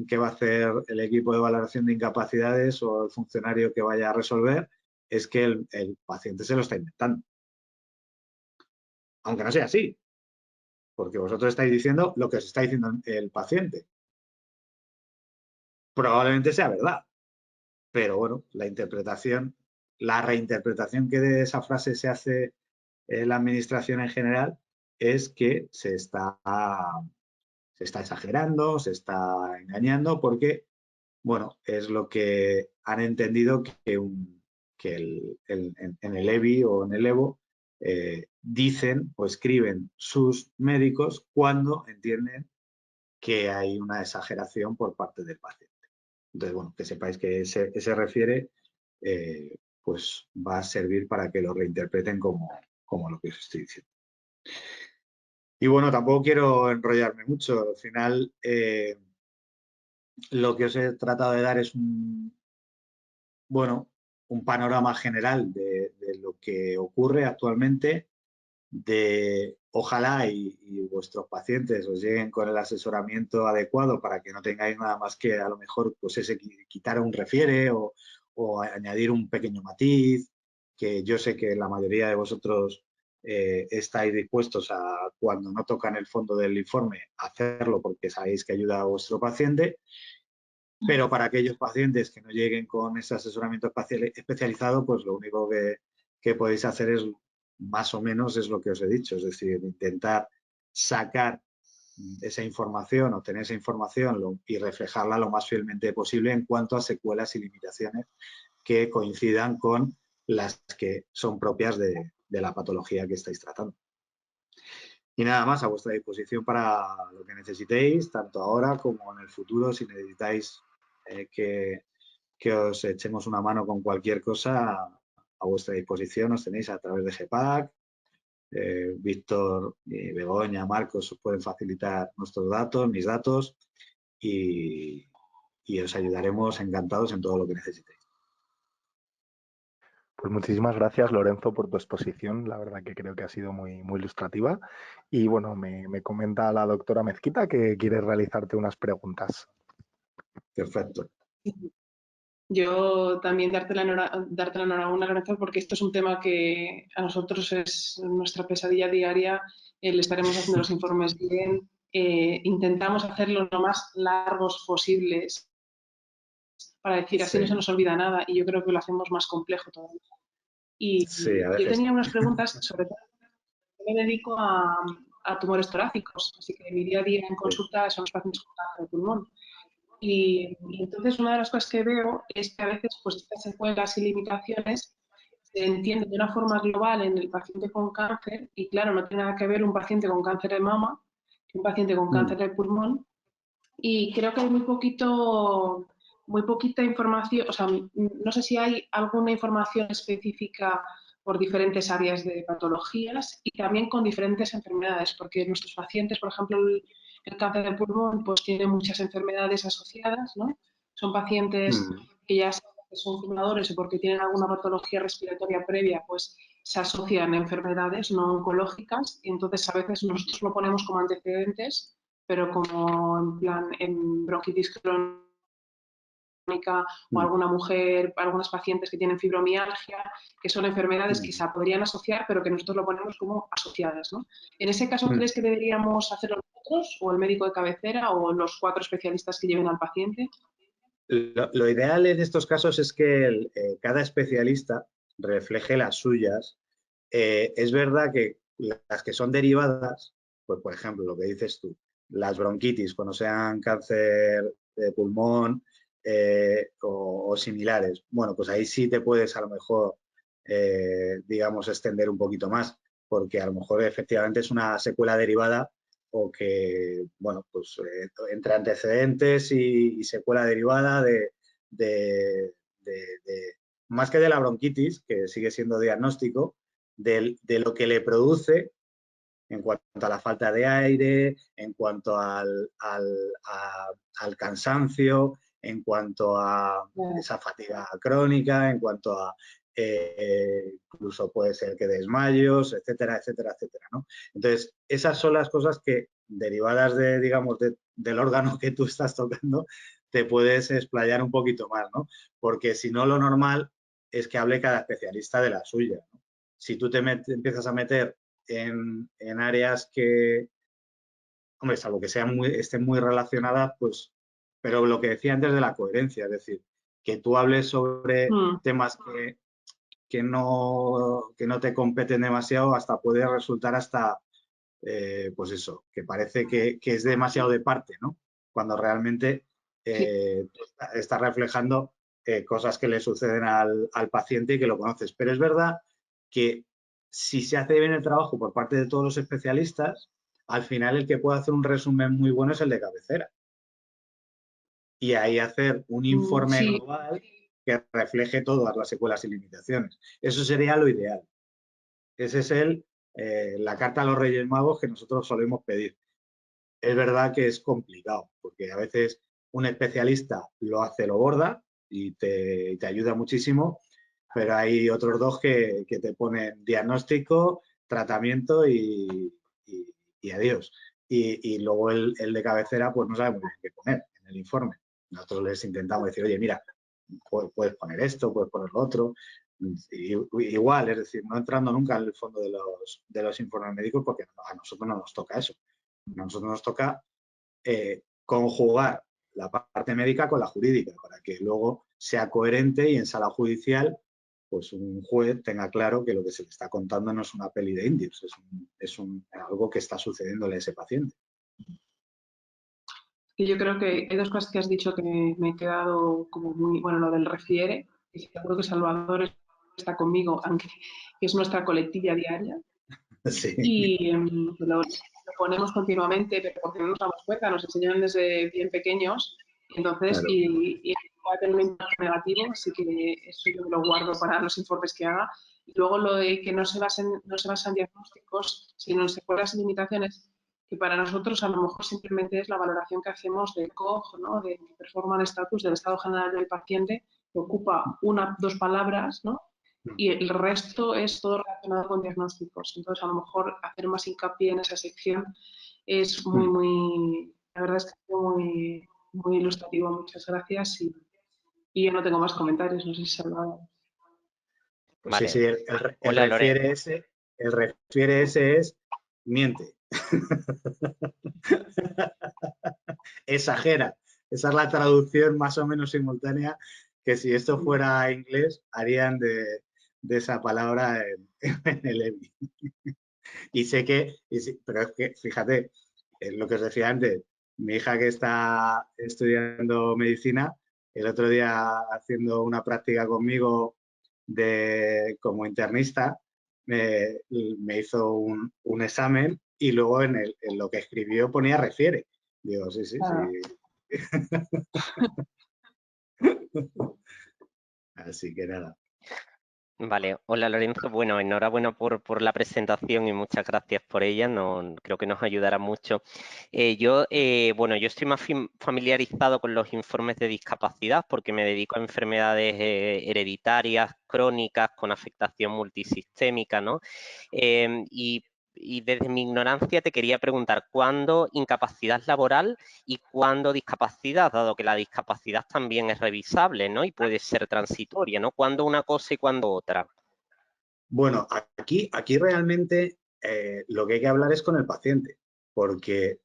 Speaker 2: que va a hacer el equipo de valoración de incapacidades o el funcionario que vaya a resolver es que el paciente se lo está inventando. Aunque no sea así, porque vosotros estáis diciendo lo que os está diciendo el paciente. Probablemente sea verdad, pero bueno, la reinterpretación que de esa frase se hace en la administración en general es que se está exagerando, se está engañando, porque, bueno, es lo que han entendido que en el EBI o en el EVO dicen o escriben sus médicos cuando entienden que hay una exageración por parte del paciente. Entonces, bueno, que sepáis que ese refiere, pues va a servir para que lo reinterpreten como lo que os estoy diciendo. Y bueno, tampoco quiero enrollarme mucho. Al final, lo que os he tratado de dar es un panorama general de lo que ocurre actualmente, ojalá y vuestros pacientes os lleguen con el asesoramiento adecuado para que no tengáis nada más que a lo mejor pues quitar un refiere o añadir un pequeño matiz, que yo sé que la mayoría de vosotros estáis dispuestos a, cuando no tocan el fondo del informe, hacerlo porque sabéis que ayuda a vuestro paciente. Pero para aquellos pacientes que no lleguen con ese asesoramiento especializado, pues lo único que podéis hacer es más o menos es lo que os he dicho, es decir, intentar sacar esa información, obtener esa información y reflejarla lo más fielmente posible en cuanto a secuelas y limitaciones que coincidan con las que son propias de la patología que estáis tratando. Y nada más, a vuestra disposición para lo que necesitéis, tanto ahora como en el futuro, si necesitáis que os echemos una mano con cualquier cosa, a vuestra disposición os tenéis a través de GEPAC. Víctor, Begoña, Marcos os pueden facilitar nuestros datos, mis datos, y os ayudaremos encantados en todo lo que necesitéis.
Speaker 1: Pues muchísimas gracias, Lorenzo, por tu exposición. La verdad que creo que ha sido muy, muy ilustrativa. Y bueno, me comenta la doctora Mezquita que quiere realizarte unas preguntas.
Speaker 2: Perfecto.
Speaker 3: Yo también darte la enhorabuena, Lorenzo, porque esto es un tema que a nosotros es nuestra pesadilla diaria. Le estaremos haciendo los informes bien. Intentamos hacerlos lo más largos posibles para decir así no se nos olvida nada, y yo creo que lo hacemos más complejo todavía. Y
Speaker 2: sí, a
Speaker 3: yo
Speaker 2: veces.
Speaker 3: tenía unas preguntas, sobre todo, me dedico a tumores torácicos, así que mi día a día en consulta son los pacientes con cáncer de pulmón. Y entonces una de las cosas que veo es que a veces pues estas secuelas y limitaciones se entienden de una forma global en el paciente con cáncer, y claro, no tiene nada que ver un paciente con cáncer de mama que un paciente con cáncer de pulmón, y creo que hay muy poquita información, o sea, no sé si hay alguna información específica por diferentes áreas de patologías y también con diferentes enfermedades, porque nuestros pacientes, por ejemplo, el cáncer de pulmón, pues tiene muchas enfermedades asociadas, ¿no? Son pacientes que ya son fumadores o porque tienen alguna patología respiratoria previa, pues se asocian a enfermedades no oncológicas, y entonces a veces nosotros lo ponemos como antecedentes, pero como en plan en bronquitis crónica o alguna mujer, algunas pacientes que tienen fibromialgia, que son enfermedades que se podrían asociar, pero que nosotros lo ponemos como asociadas, ¿no? En ese caso, ¿crees que deberíamos hacerlo nosotros, o el médico de cabecera, o los 4 especialistas que lleven al paciente?
Speaker 2: Lo ideal en estos casos es que cada especialista refleje las suyas. Es verdad que las que son derivadas, pues por ejemplo, lo que dices tú, las bronquitis cuando sean cáncer de pulmón o similares, bueno, pues ahí sí te puedes a lo mejor, digamos, extender un poquito más, porque a lo mejor efectivamente es una secuela derivada o que, bueno, pues entre antecedentes y secuela derivada más que de la bronquitis, que sigue siendo diagnóstico, de lo que le produce en cuanto a la falta de aire, en cuanto al cansancio, en cuanto a esa fatiga crónica, en cuanto a incluso puede ser que desmayos, etcétera, etcétera, etcétera, ¿no? Entonces, esas son las cosas que, derivadas de, digamos, del órgano que tú estás tocando, te puedes explayar un poquito más, ¿no? Porque si no, lo normal es que hable cada especialista de la suya, ¿no? Si tú te empiezas a meter en áreas que, hombre, salvo que estén muy relacionadas, pues, pero lo que decía antes de la coherencia, es decir, que tú hables sobre temas que no te competen demasiado, hasta puede resultar hasta, pues eso, que parece que es demasiado de parte, ¿no? Cuando realmente estás reflejando cosas que le suceden al paciente y que lo conoces. Pero es verdad que si se hace bien el trabajo por parte de todos los especialistas, al final el que puede hacer un resumen muy bueno es el de cabecera. Y ahí hacer un informe global que refleje todas las secuelas y limitaciones. Eso sería lo ideal. Ese es la carta a los Reyes Magos que nosotros solemos pedir. Es verdad que es complicado, porque a veces un especialista lo hace, lo borda y te ayuda muchísimo, pero hay otros dos que te ponen diagnóstico, tratamiento y adiós. Y luego el de cabecera pues no sabe muy bien qué poner en el informe. Nosotros les intentamos decir, oye, mira, puedes poner esto, puedes poner lo otro. Igual, es decir, no entrando nunca en el fondo de los informes médicos, porque a nosotros no nos toca eso. A nosotros nos toca conjugar la parte médica con la jurídica para que luego sea coherente y en sala judicial pues un juez tenga claro que lo que se le está contando no es una peli de indios, es algo que está sucediéndole a ese paciente.
Speaker 3: Y yo creo que hay 2 cosas que has dicho que me he quedado como muy, bueno, lo del refiere, y seguro que Salvador está conmigo, aunque es nuestra coletilla diaria.
Speaker 2: Sí,
Speaker 3: Y lo ponemos continuamente, pero porque no nos damos cuenta, nos enseñan desde bien pequeños, entonces,
Speaker 2: claro.
Speaker 3: y va a tener un impacto negativo, así que eso yo me lo guardo para los informes que haga. Y luego lo de que no se basa en diagnósticos, sino en secuelas y limitaciones, que para nosotros a lo mejor simplemente es la valoración que hacemos del COG, ¿no? De Performance Status, del estado general del paciente, que ocupa dos palabras, ¿no? Y el resto es todo relacionado con diagnósticos. Entonces, a lo mejor hacer más hincapié en esa sección es muy, la verdad es que es muy ilustrativo. Muchas gracias y yo no tengo más comentarios, no sé si se ha hablado.
Speaker 2: Pues sí,
Speaker 4: Vale.
Speaker 2: sí,
Speaker 4: Hola, Lore.
Speaker 2: el refiere ese es miente. Exagera. Esa es la traducción más o menos simultánea que si esto fuera inglés harían de esa palabra en el EBI. Y sé que, pero es que, fíjate, lo que os decía antes, mi hija que está estudiando medicina, el otro día haciendo una práctica conmigo como internista, me hizo un examen y luego en lo que escribió ponía refiere. Digo, sí, sí, sí. Así que nada.
Speaker 4: Vale, hola Lorenzo. Bueno, enhorabuena por la presentación y muchas gracias por ella. No, creo que nos ayudará mucho. Bueno, yo estoy más familiarizado con los informes de discapacidad porque me dedico a enfermedades hereditarias, crónicas, con afectación multisistémica, ¿no? Y desde mi ignorancia te quería preguntar, ¿cuándo incapacidad laboral y cuándo discapacidad, dado que la discapacidad también es revisable, ¿no? Y puede ser transitoria, ¿no? ¿Cuándo una cosa y cuándo otra?
Speaker 2: Bueno, aquí realmente lo que hay que hablar es con el paciente, porque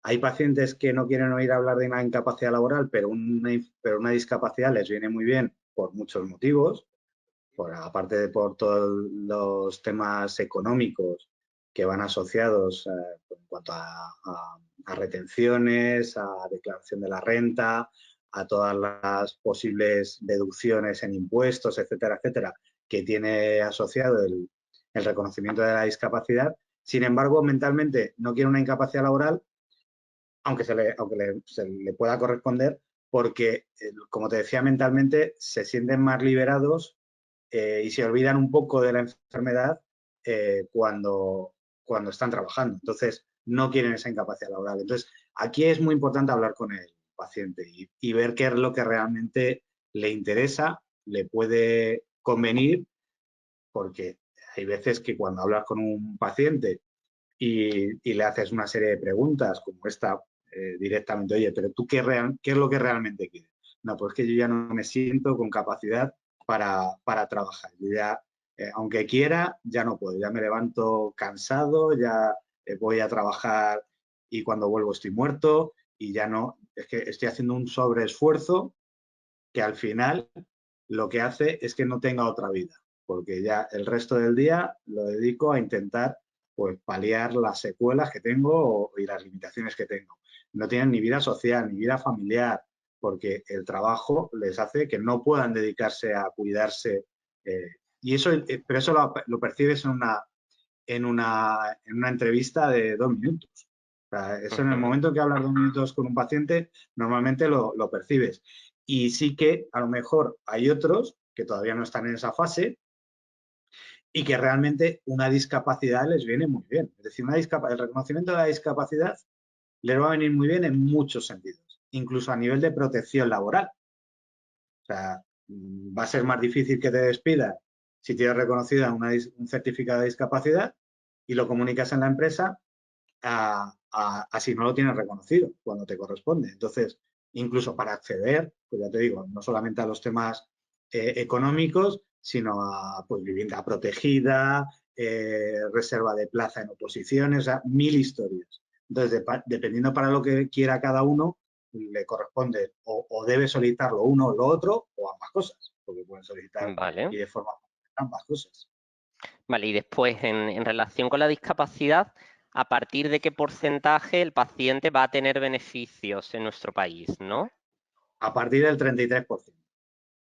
Speaker 2: hay pacientes que no quieren oír hablar de una incapacidad laboral, pero una discapacidad les viene muy bien por muchos motivos, aparte de por todos los temas económicos que van asociados en cuanto a retenciones, a declaración de la renta, a todas las posibles deducciones en impuestos, etcétera, etcétera, que tiene asociado el reconocimiento de la discapacidad. Sin embargo, mentalmente no quiere una incapacidad laboral, aunque se le pueda corresponder, porque, como te decía, mentalmente se sienten más liberados y se olvidan un poco de la enfermedad cuando están trabajando. Entonces, no quieren esa incapacidad laboral. Entonces, aquí es muy importante hablar con el paciente y ver qué es lo que realmente le interesa, le puede convenir, porque hay veces que cuando hablas con un paciente y le haces una serie de preguntas como esta directamente, oye, pero tú qué es lo que realmente quieres? No, pues que yo ya no me siento con capacidad para trabajar. Yo ya, aunque quiera, ya no puedo. Ya me levanto cansado, ya voy a trabajar y cuando vuelvo estoy muerto y ya no, es que estoy haciendo un sobreesfuerzo que al final lo que hace es que no tenga otra vida, porque ya el resto del día lo dedico a intentar pues paliar las secuelas que tengo y las limitaciones que tengo. No tienen ni vida social, ni vida familiar, porque el trabajo les hace que no puedan dedicarse a cuidarse. Y eso, pero eso lo percibes en una entrevista de 2 minutos. O sea, eso en el momento en que hablas 2 minutos con un paciente, normalmente lo percibes. Y sí que a lo mejor hay otros que todavía no están en esa fase y que realmente una discapacidad les viene muy bien. Es decir, el reconocimiento de la discapacidad les va a venir muy bien en muchos sentidos, incluso a nivel de protección laboral. O sea, va a ser más difícil que te despidan si tienes reconocida un certificado de discapacidad y lo comunicas en la empresa a si no lo tienes reconocido cuando te corresponde. Entonces, incluso para acceder, pues ya te digo, no solamente a los temas económicos, sino a pues, vivienda protegida, reserva de plaza en oposiciones, o sea, 1000 historias. Entonces, dependiendo para lo que quiera cada uno, le corresponde o debe solicitarlo uno o lo otro, o ambas cosas, porque pueden solicitar
Speaker 4: Vale.
Speaker 2: y de forma ambas cosas.
Speaker 4: Vale, y después, en relación con la discapacidad, ¿a partir de qué porcentaje el paciente va a tener beneficios en nuestro país, no?
Speaker 2: A partir del 33%.
Speaker 4: Por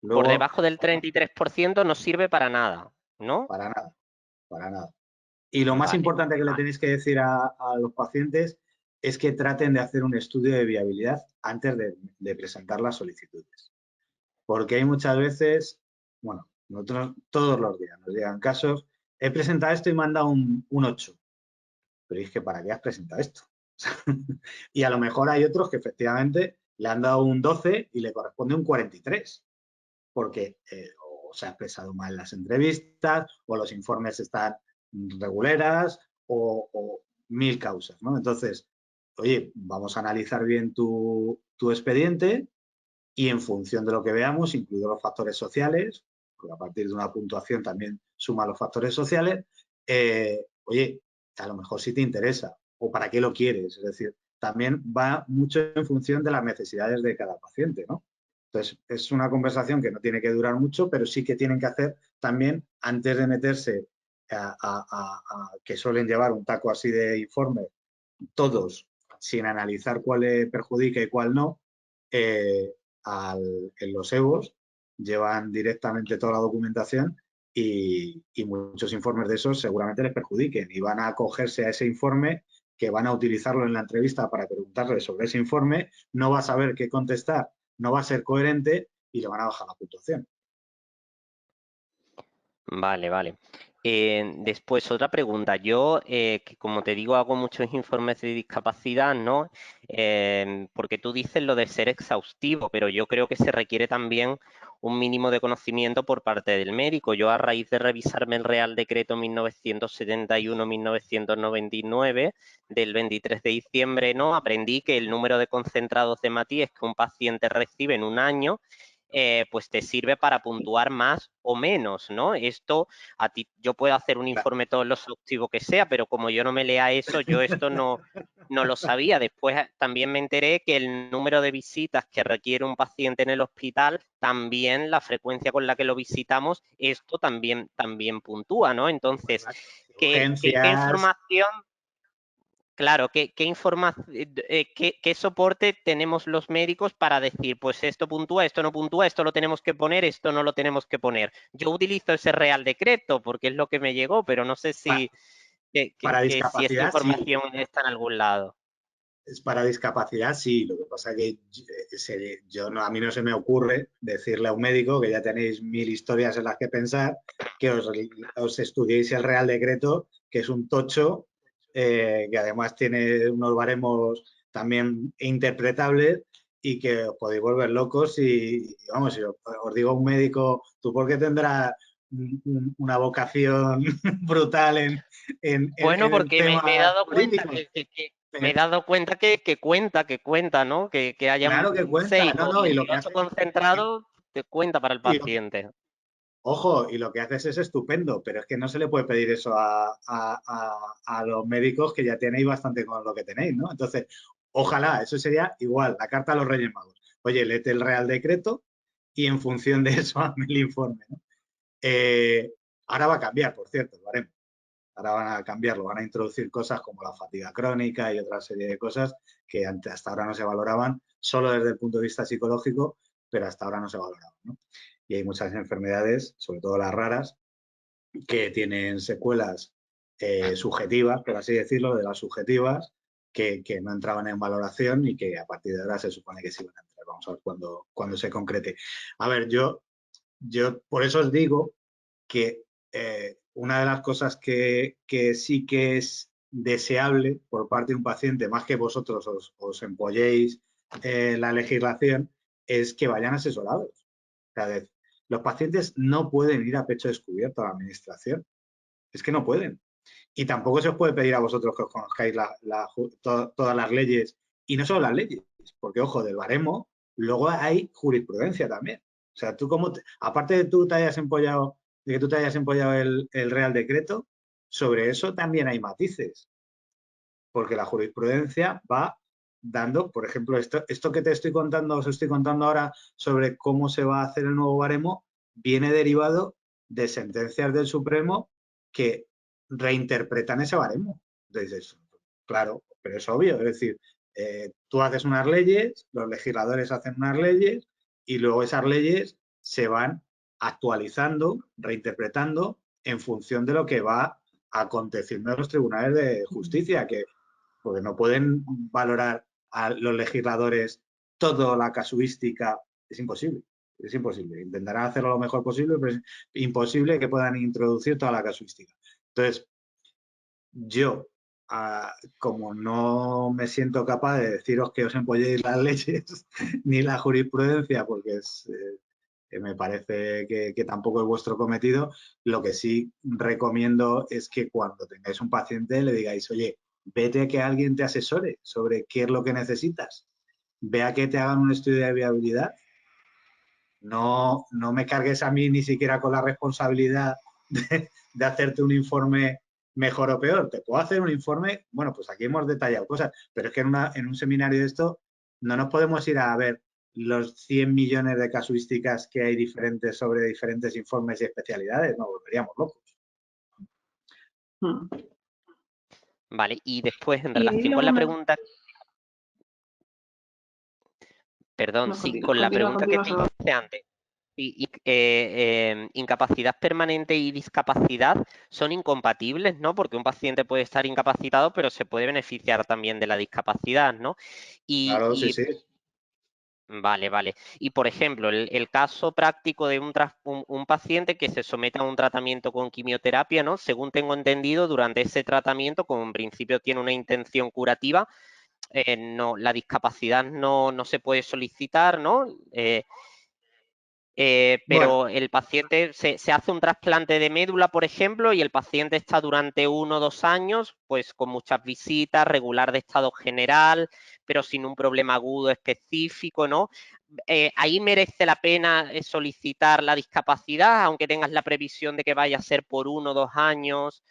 Speaker 2: Luego,
Speaker 4: debajo del 33% no sirve para nada, ¿no?
Speaker 2: para nada, para nada. Y lo más
Speaker 4: Vale.
Speaker 2: importante que le tenéis que decir a los pacientes es que traten de hacer un estudio de viabilidad antes de presentar las solicitudes. Porque hay muchas veces, bueno, nosotros todos los días nos llegan casos, he presentado esto y me han dado un 8. Pero es que ¿para qué has presentado esto? Y a lo mejor hay otros que efectivamente le han dado un 12 y le corresponde un 43, porque o se ha expresado mal en las entrevistas, o los informes están reguleras, o 1000 causas, ¿no? Entonces, oye, vamos a analizar bien tu expediente y en función de lo que veamos, incluidos los factores sociales, porque a partir de una puntuación también suma los factores sociales, oye, a lo mejor sí te interesa o para qué lo quieres. Es decir, también va mucho en función de las necesidades de cada paciente, ¿no? Entonces, es una conversación que no tiene que durar mucho, pero sí que tienen que hacer también antes de meterse que suelen llevar un taco así de informe, todos, sin analizar cuál perjudica y cuál no, en los EVOs llevan directamente toda la documentación y muchos informes de esos seguramente les perjudiquen y van a acogerse a ese informe, que van a utilizarlo en la entrevista para preguntarle sobre ese informe, no va a saber qué contestar, no va a ser coherente y le van a bajar la puntuación.
Speaker 4: Vale, vale. Después, otra pregunta. Yo, que como te digo, hago muchos informes de discapacidad, ¿no? Porque tú dices lo de ser exhaustivo, pero yo creo que se requiere también un mínimo de conocimiento por parte del médico. Yo, a raíz de revisarme el Real Decreto 1971-1999 del 23 de diciembre, ¿no? Aprendí que el número de concentrados de Matías que un paciente recibe en un año, pues te sirve para puntuar más o menos, ¿no? Esto, a ti, yo puedo hacer un informe todo lo exhaustivo que sea, pero como yo no me lea eso, yo esto no lo sabía. Después también me enteré que el número de visitas que requiere un paciente en el hospital, también la frecuencia con la que lo visitamos, esto también puntúa, ¿no? Entonces, ¿qué información? Claro, ¿qué soporte tenemos los médicos para decir, pues esto puntúa, esto no puntúa, esto lo tenemos que poner, esto no lo tenemos que poner? Yo utilizo ese Real Decreto porque es lo que me llegó, pero no sé si,
Speaker 2: para
Speaker 4: si esta
Speaker 2: discapacidad,
Speaker 4: información
Speaker 2: sí.
Speaker 4: está en algún lado.
Speaker 2: Para discapacidad, sí. Lo que pasa es que a mí no se me ocurre decirle a un médico que ya tenéis 1000 historias en las que pensar, que os estudiéis el Real Decreto, que es un tocho, que además tiene unos baremos también interpretables y que os podéis volver locos y vamos, si os digo a un médico, ¿tú por qué tendrás una vocación brutal en
Speaker 4: Bueno,
Speaker 2: el
Speaker 4: porque me he
Speaker 2: tema
Speaker 4: dado cuenta
Speaker 2: jurídico?
Speaker 4: me he dado cuenta que cuenta, ¿no? Que hayan
Speaker 2: Claro que cuenta,
Speaker 4: 6
Speaker 2: no,
Speaker 4: o
Speaker 2: no, y lo que
Speaker 4: 18
Speaker 2: hace,
Speaker 4: concentrados, te cuenta para el
Speaker 2: y
Speaker 4: paciente.
Speaker 2: ojo, y lo que haces es estupendo, pero es que no se le puede pedir eso a los médicos, que ya tenéis bastante con lo que tenéis, ¿no? Entonces, ojalá, eso sería igual, la carta a los Reyes Magos. Oye, léete el Real Decreto y en función de eso hazme el informe, ¿no? Ahora va a cambiar, por cierto, lo haremos. Ahora van a cambiarlo, van a introducir cosas como la fatiga crónica y otra serie de cosas que hasta ahora no se valoraban, solo desde el punto de vista psicológico, pero hasta ahora no se valoraban, ¿no? Y hay muchas enfermedades, sobre todo las raras, que tienen secuelas subjetivas, por así decirlo, de las subjetivas, que no entraban en valoración y que a partir de ahora se supone que sí van a entrar. Vamos a ver cuando se concrete. A ver, yo por eso os digo que una de las cosas que sí que es deseable por parte de un paciente, más que vosotros os empolléis la legislación, es que vayan asesorados. Cada vez. Los pacientes no pueden ir a pecho descubierto a la administración. Es que no pueden. Y tampoco se os puede pedir a vosotros que os conozcáis todas las leyes, y no solo las leyes, porque, ojo, del baremo, luego hay jurisprudencia también. O sea, tú aparte de que tú te hayas empollado el Real Decreto, sobre eso también hay matices, porque la jurisprudencia va dando, por ejemplo, esto que os estoy contando ahora sobre cómo se va a hacer el nuevo baremo, viene derivado de sentencias del Supremo que reinterpretan ese baremo. Entonces, claro, pero es obvio, es decir, tú haces unas leyes, los legisladores hacen unas leyes y luego esas leyes se van actualizando, reinterpretando en función de lo que va aconteciendo en los tribunales de justicia, porque no pueden valorar a los legisladores toda la casuística. Es imposible, es imposible. Intentarán hacerlo lo mejor posible, pero es imposible que puedan introducir toda la casuística. Entonces, yo, como no me siento capaz de deciros que os empolléis las leyes ni la jurisprudencia, porque me parece que tampoco es vuestro cometido, lo que sí recomiendo es que cuando tengáis un paciente le digáis, oye, vete a que alguien te asesore sobre qué es lo que necesitas. Ve a que te hagan un estudio de viabilidad. No me cargues a mí ni siquiera con la responsabilidad de hacerte un informe mejor o peor. Te puedo hacer un informe, bueno, pues aquí hemos detallado cosas, pero es que en un seminario de esto no nos podemos ir a ver los 100 millones de casuísticas que hay diferentes sobre diferentes informes y especialidades, nos volveríamos locos.
Speaker 4: Vale, y después, en relación con la pregunta... Perdón,
Speaker 3: no,
Speaker 4: sí,
Speaker 3: continúa,
Speaker 4: con la pregunta que te
Speaker 3: Salvador.
Speaker 4: hice antes. Incapacidad permanente y discapacidad son incompatibles, ¿no? Porque un paciente puede estar incapacitado, pero se puede beneficiar también de la discapacidad, ¿no?
Speaker 2: Claro, sí, sí.
Speaker 4: Vale, vale. Y, por ejemplo, el caso práctico de un paciente que se somete a un tratamiento con quimioterapia, ¿no? Según tengo entendido, durante ese tratamiento, como en principio tiene una intención curativa, no, la discapacidad no se puede solicitar, ¿no? Pero
Speaker 2: Bueno,
Speaker 4: el paciente se hace un trasplante de médula, por ejemplo, y el paciente está durante 1 o 2 años, pues con muchas visitas, regular de estado general, pero sin un problema agudo específico, ¿no? Ahí merece la pena solicitar la discapacidad, aunque tengas la previsión de que vaya a ser por 1 o 2 años.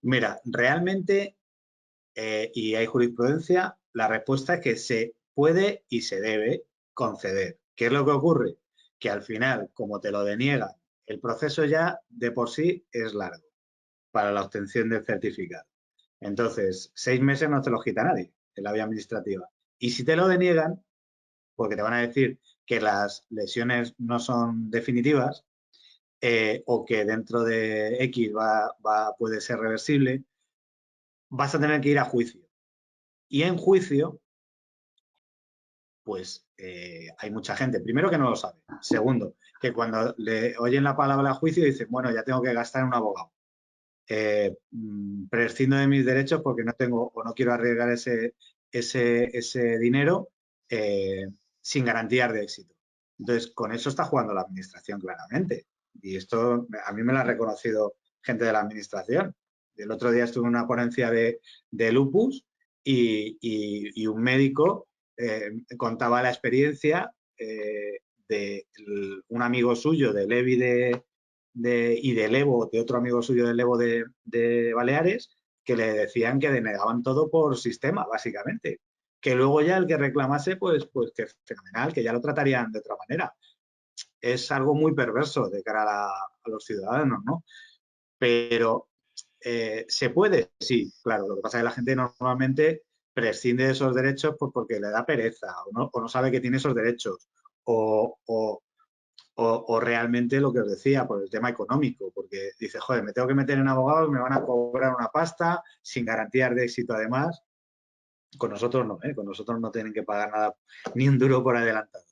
Speaker 2: mira, realmente, y hay jurisprudencia, la respuesta es que se puede y se debe conceder. ¿Qué es lo que ocurre? Que al final, como te lo deniegan, el proceso ya de por sí es largo para la obtención del certificado. Entonces, 6 meses no te los quita nadie en la vía administrativa. Y si te lo deniegan, porque te van a decir que las lesiones no son definitivas o que dentro de X puede ser reversible, vas a tener que ir a juicio. Y en juicio, pues hay mucha gente, primero que no lo sabe, segundo, que cuando le oyen la palabra juicio dicen, bueno, ya tengo que gastar en un abogado. Prescindo de mis derechos porque no tengo o no quiero arriesgar ese dinero sin garantías de éxito. Entonces, con eso está jugando la administración claramente. Y esto a mí me lo ha reconocido gente de la administración. El otro día estuve en una ponencia de lupus y un médico contaba la experiencia de un amigo suyo del EBI y del Evo, de otro amigo suyo del Evo de Baleares, que le decían que denegaban todo por sistema, básicamente. Que luego ya el que reclamase, pues que fenomenal, que ya lo tratarían de otra manera. Es algo muy perverso de cara a los ciudadanos, ¿no? Pero ¿se puede? Sí, claro. Lo que pasa es que la gente normalmente prescinde de esos derechos pues porque le da pereza o no sabe que tiene esos derechos o realmente lo que os decía, por el tema económico, porque dice, joder, me tengo que meter en abogados, me van a cobrar una pasta sin garantías de éxito además. Con nosotros no, con nosotros no tienen que pagar nada, ni un duro por adelantado.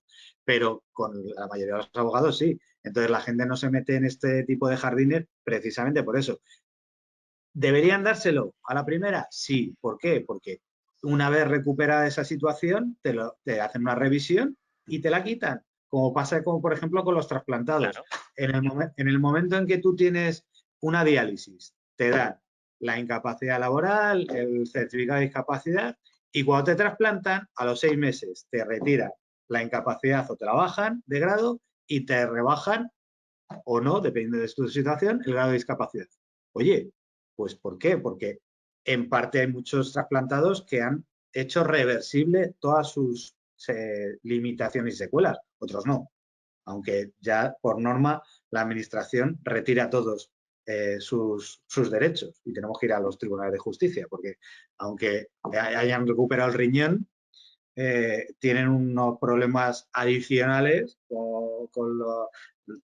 Speaker 2: Pero con la mayoría de los abogados sí. Entonces la gente no se mete en este tipo de jardines precisamente por eso. ¿Deberían dárselo a la primera? Sí. ¿Por qué? Porque una vez recuperada esa situación, te hacen una revisión y te la quitan. Como pasa, como por ejemplo, con los trasplantados.
Speaker 4: Claro.
Speaker 2: En el momento en que tú tienes una diálisis, te dan la incapacidad laboral, el certificado de discapacidad, y cuando te trasplantan, a los 6 meses te retiran la incapacidad o te la bajan de grado y te rebajan o no, dependiendo de tu situación, el grado de discapacidad. Oye, pues ¿por qué? Porque en parte hay muchos trasplantados que han hecho reversible todas sus limitaciones y secuelas, otros no. Aunque ya por norma la administración retira todos sus derechos y tenemos que ir a los tribunales de justicia, porque aunque hayan recuperado el riñón, tienen unos problemas adicionales con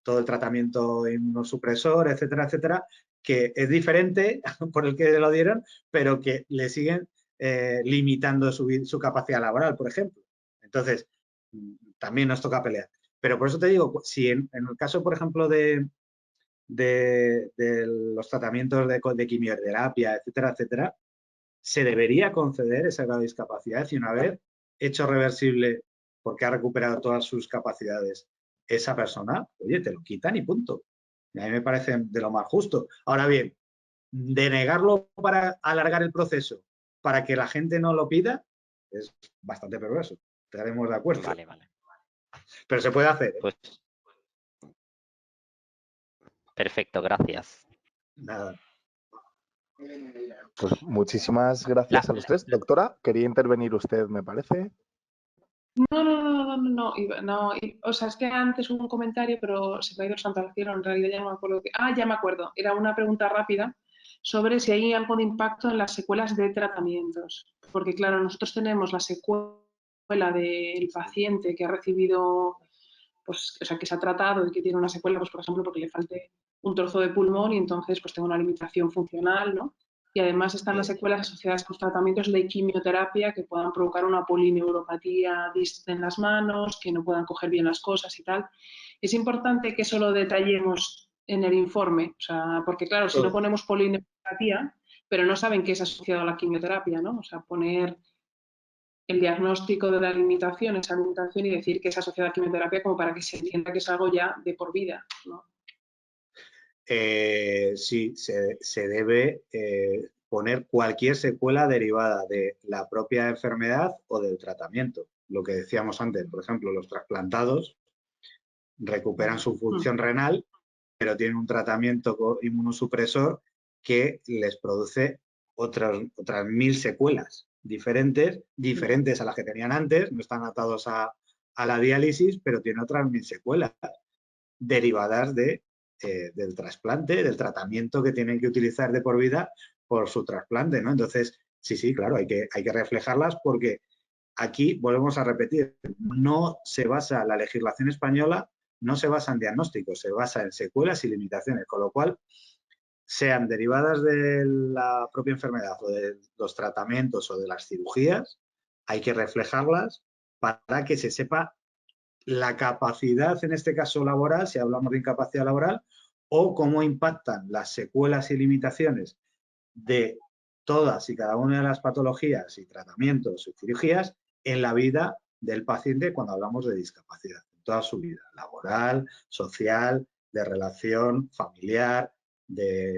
Speaker 2: todo el tratamiento inmunosupresor, etcétera, etcétera, que es diferente por el que lo dieron, pero que le siguen limitando su capacidad laboral, por ejemplo. Entonces, también nos toca pelear. Pero por eso te digo, si en el caso, por ejemplo, de los tratamientos de quimioterapia, etcétera, etcétera, se debería conceder ese grado de discapacidad y una vez hecho reversible porque ha recuperado todas sus capacidades esa persona, oye, te lo quitan y punto. Y a mí me parece de lo más justo. Ahora bien, denegarlo para alargar el proceso para que la gente no lo pida es bastante perverso. Estaremos de acuerdo.
Speaker 4: Vale, vale.
Speaker 2: Pero se puede hacer, ¿eh?
Speaker 4: Pues perfecto, gracias.
Speaker 2: Nada.
Speaker 1: Pues muchísimas gracias a los tres. Doctora, quería intervenir usted, me parece.
Speaker 3: No, o sea, es que antes hubo un comentario, pero se me ha ido el santo al cielo, en realidad ya no me acuerdo. Ya me acuerdo. Era una pregunta rápida sobre si hay algo de impacto en las secuelas de tratamientos. Porque, claro, nosotros tenemos la secuela del paciente que ha recibido, pues, o sea, que se ha tratado y que tiene una secuela, pues, por ejemplo, porque le falte un trozo de pulmón y entonces, pues, tengo una limitación funcional, ¿no? Y además están las secuelas asociadas con tratamientos de quimioterapia que puedan provocar una polineuropatía en las manos, que no puedan coger bien las cosas y tal. Es importante que eso lo detallemos en el informe, o sea, porque claro, si no ponemos polineuropatía, pero no saben que es asociado a la quimioterapia, ¿no? O sea, poner el diagnóstico de la limitación, esa limitación y decir que es asociada a quimioterapia como para que se entienda que es algo ya de por vida, ¿no?
Speaker 2: Sí, se debe poner cualquier secuela derivada de la propia enfermedad o del tratamiento. Lo que decíamos antes, por ejemplo, los trasplantados recuperan su función renal, pero tienen un tratamiento inmunosupresor que les produce otras 1000 secuelas diferentes a las que tenían antes, no están atados a la diálisis, pero tienen otras 1000 secuelas derivadas del trasplante, del tratamiento que tienen que utilizar de por vida por su trasplante, ¿no? Entonces, sí, claro, hay que reflejarlas porque aquí volvemos a repetir, no se basa la legislación española, no se basa en diagnósticos, se basa en secuelas y limitaciones, con lo cual, sean derivadas de la propia enfermedad o de los tratamientos o de las cirugías, hay que reflejarlas para que se sepa la capacidad, en este caso laboral, si hablamos de incapacidad laboral, o cómo impactan las secuelas y limitaciones de todas y cada una de las patologías y tratamientos y cirugías en la vida del paciente cuando hablamos de discapacidad, en toda su vida, laboral, social, de relación, familiar,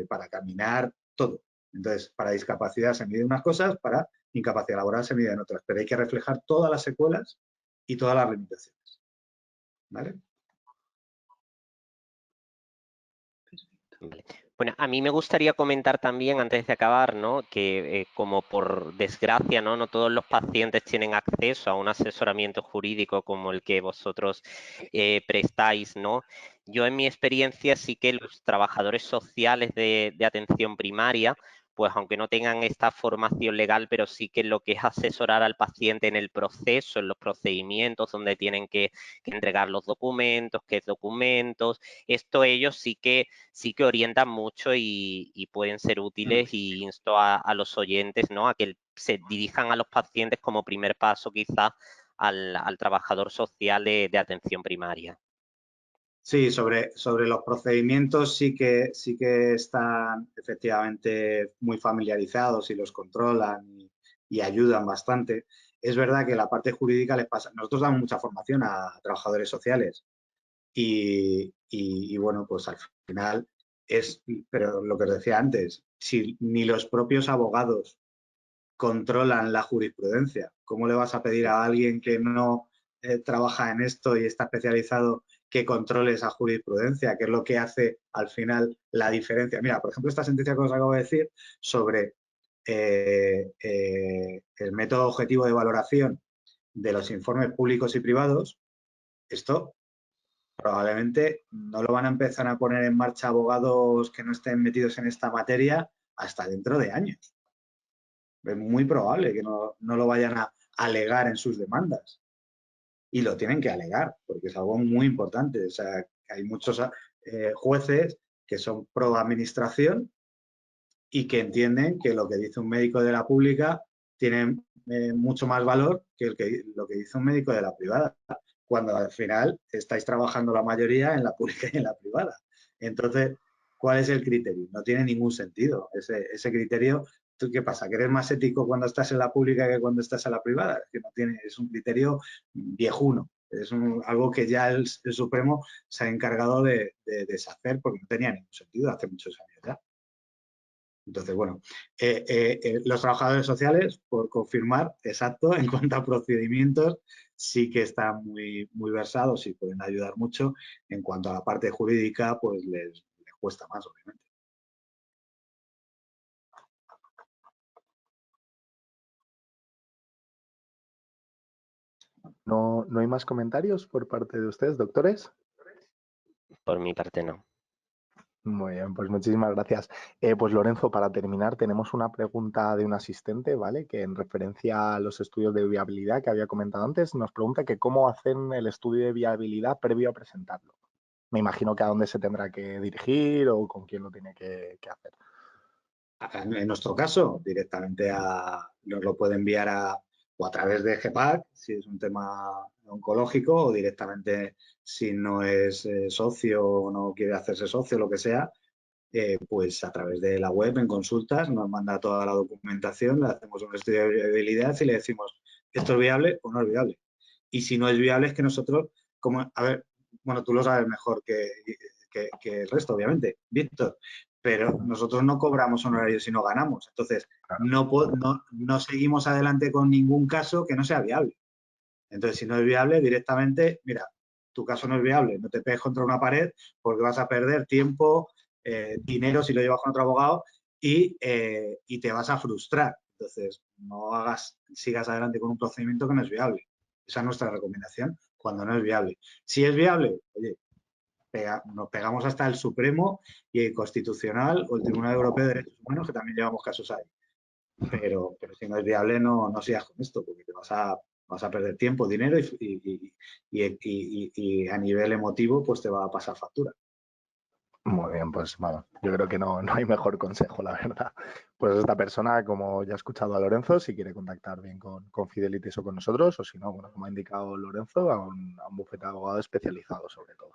Speaker 2: para caminar, todo. Entonces, para discapacidad se miden unas cosas, para incapacidad laboral se miden otras, pero hay que reflejar todas las secuelas y todas las limitaciones. ¿Vale?
Speaker 4: Vale. Bueno, a mí me gustaría comentar también, antes de acabar, ¿no? Que como por desgracia, ¿no? No todos los pacientes tienen acceso a un asesoramiento jurídico como el que vosotros prestáis, ¿no? Yo en mi experiencia sí que los trabajadores sociales de atención primaria, pues aunque no tengan esta formación legal, pero sí que lo que es asesorar al paciente en el proceso, en los procedimientos donde tienen que entregar los documentos, qué documentos, esto ellos sí que orientan mucho y pueden ser útiles, y insto a los oyentes, ¿no? A que se dirijan a los pacientes como primer paso quizá al trabajador social de atención primaria.
Speaker 2: Sí, sobre los procedimientos sí que están efectivamente muy familiarizados y los controlan y ayudan bastante. Es verdad que la parte jurídica les pasa. Nosotros damos mucha formación a trabajadores sociales y bueno, pues al final pero lo que os decía antes, si ni los propios abogados controlan la jurisprudencia, ¿cómo le vas a pedir a alguien que no trabaja en esto y está especializado que controle esa jurisprudencia? ¿Qué es lo que hace al final la diferencia? Mira, por ejemplo, esta sentencia que os acabo de decir sobre el método objetivo de valoración de los informes públicos y privados, esto probablemente no lo van a empezar a poner en marcha abogados que no estén metidos en esta materia hasta dentro de años. Es muy probable que no lo vayan a alegar en sus demandas. Y lo tienen que alegar, porque es algo muy importante. O sea, hay muchos jueces que son pro administración y que entienden que lo que dice un médico de la pública tiene mucho más valor que lo que dice un médico de la privada, cuando al final estáis trabajando la mayoría en la pública y en la privada. Entonces, ¿cuál es el criterio? No tiene ningún sentido ese criterio. ¿Tú qué pasa? ¿Que eres más ético cuando estás en la pública que cuando estás en la privada? Es que no tiene, es un criterio viejuno. Es algo que ya el Supremo se ha encargado de deshacer porque no tenía ningún sentido hace muchos años ya. Entonces, bueno, los trabajadores sociales, por confirmar, exacto, en cuanto a procedimientos, sí que están muy, muy versados y pueden ayudar mucho. En cuanto a la parte jurídica, pues les cuesta más, obviamente.
Speaker 1: ¿No hay más comentarios por parte de ustedes, doctores?
Speaker 4: Por mi parte, no.
Speaker 1: Muy bien, pues muchísimas gracias. Pues Lorenzo, para terminar, tenemos una pregunta de un asistente, ¿vale? Que en referencia a los estudios de viabilidad que había comentado antes, nos pregunta que cómo hacen el estudio de viabilidad previo a presentarlo. Me imagino que a dónde se tendrá que dirigir o con quién lo tiene que hacer.
Speaker 2: En nuestro caso, directamente nos lo puede enviar o a través de GEPAC, si es un tema oncológico, o directamente si no es socio o no quiere hacerse socio, lo que sea, pues a través de la web, en consultas, nos manda toda la documentación, le hacemos un estudio de viabilidad y le decimos, ¿esto es viable o no es viable? Y si no es viable, es que nosotros, a ver, bueno, tú lo sabes mejor que el resto, obviamente, Víctor, pero nosotros no cobramos honorarios si no ganamos. Entonces, no seguimos adelante con ningún caso que no sea viable. Entonces, si no es viable, directamente, mira, tu caso no es viable, no te pegues contra una pared porque vas a perder tiempo, dinero si lo llevas con otro abogado y te vas a frustrar. Entonces, no sigas adelante con un procedimiento que no es viable. Esa es nuestra recomendación cuando no es viable. Si es viable, oye, nos pegamos hasta el Supremo y el Constitucional o el Tribunal Europeo de Derechos Humanos, que también llevamos casos ahí. Pero si no es viable, no sigas con esto, porque te vas a perder tiempo, dinero y a nivel emotivo, pues te va a pasar factura.
Speaker 1: Muy bien, pues vamos, yo creo que no hay mejor consejo, la verdad. Pues esta persona, como ya ha escuchado a Lorenzo, si quiere contactar bien con Fidelities o con nosotros, o si no, bueno, como ha indicado Lorenzo, a un bufete de abogado especializado sobre todo.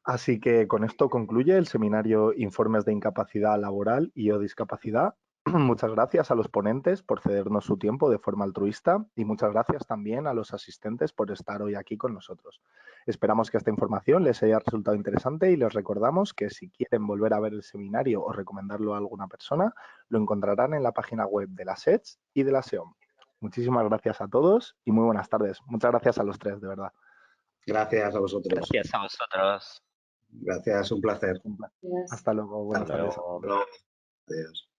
Speaker 1: Así que con esto concluye el seminario Informes de Incapacidad Laboral y o Discapacidad. Muchas gracias a los ponentes por cedernos su tiempo de forma altruista y muchas gracias también a los asistentes por estar hoy aquí con nosotros. Esperamos que esta información les haya resultado interesante y les recordamos que si quieren volver a ver el seminario o recomendarlo a alguna persona, lo encontrarán en la página web de la SEDS y de la SEOM. Muchísimas gracias a todos y muy buenas tardes. Muchas gracias a los tres, de verdad.
Speaker 2: Gracias a vosotros.
Speaker 4: Gracias a vosotros.
Speaker 2: Gracias, un placer.
Speaker 1: Hasta luego. Buenas tardes.
Speaker 2: Adiós.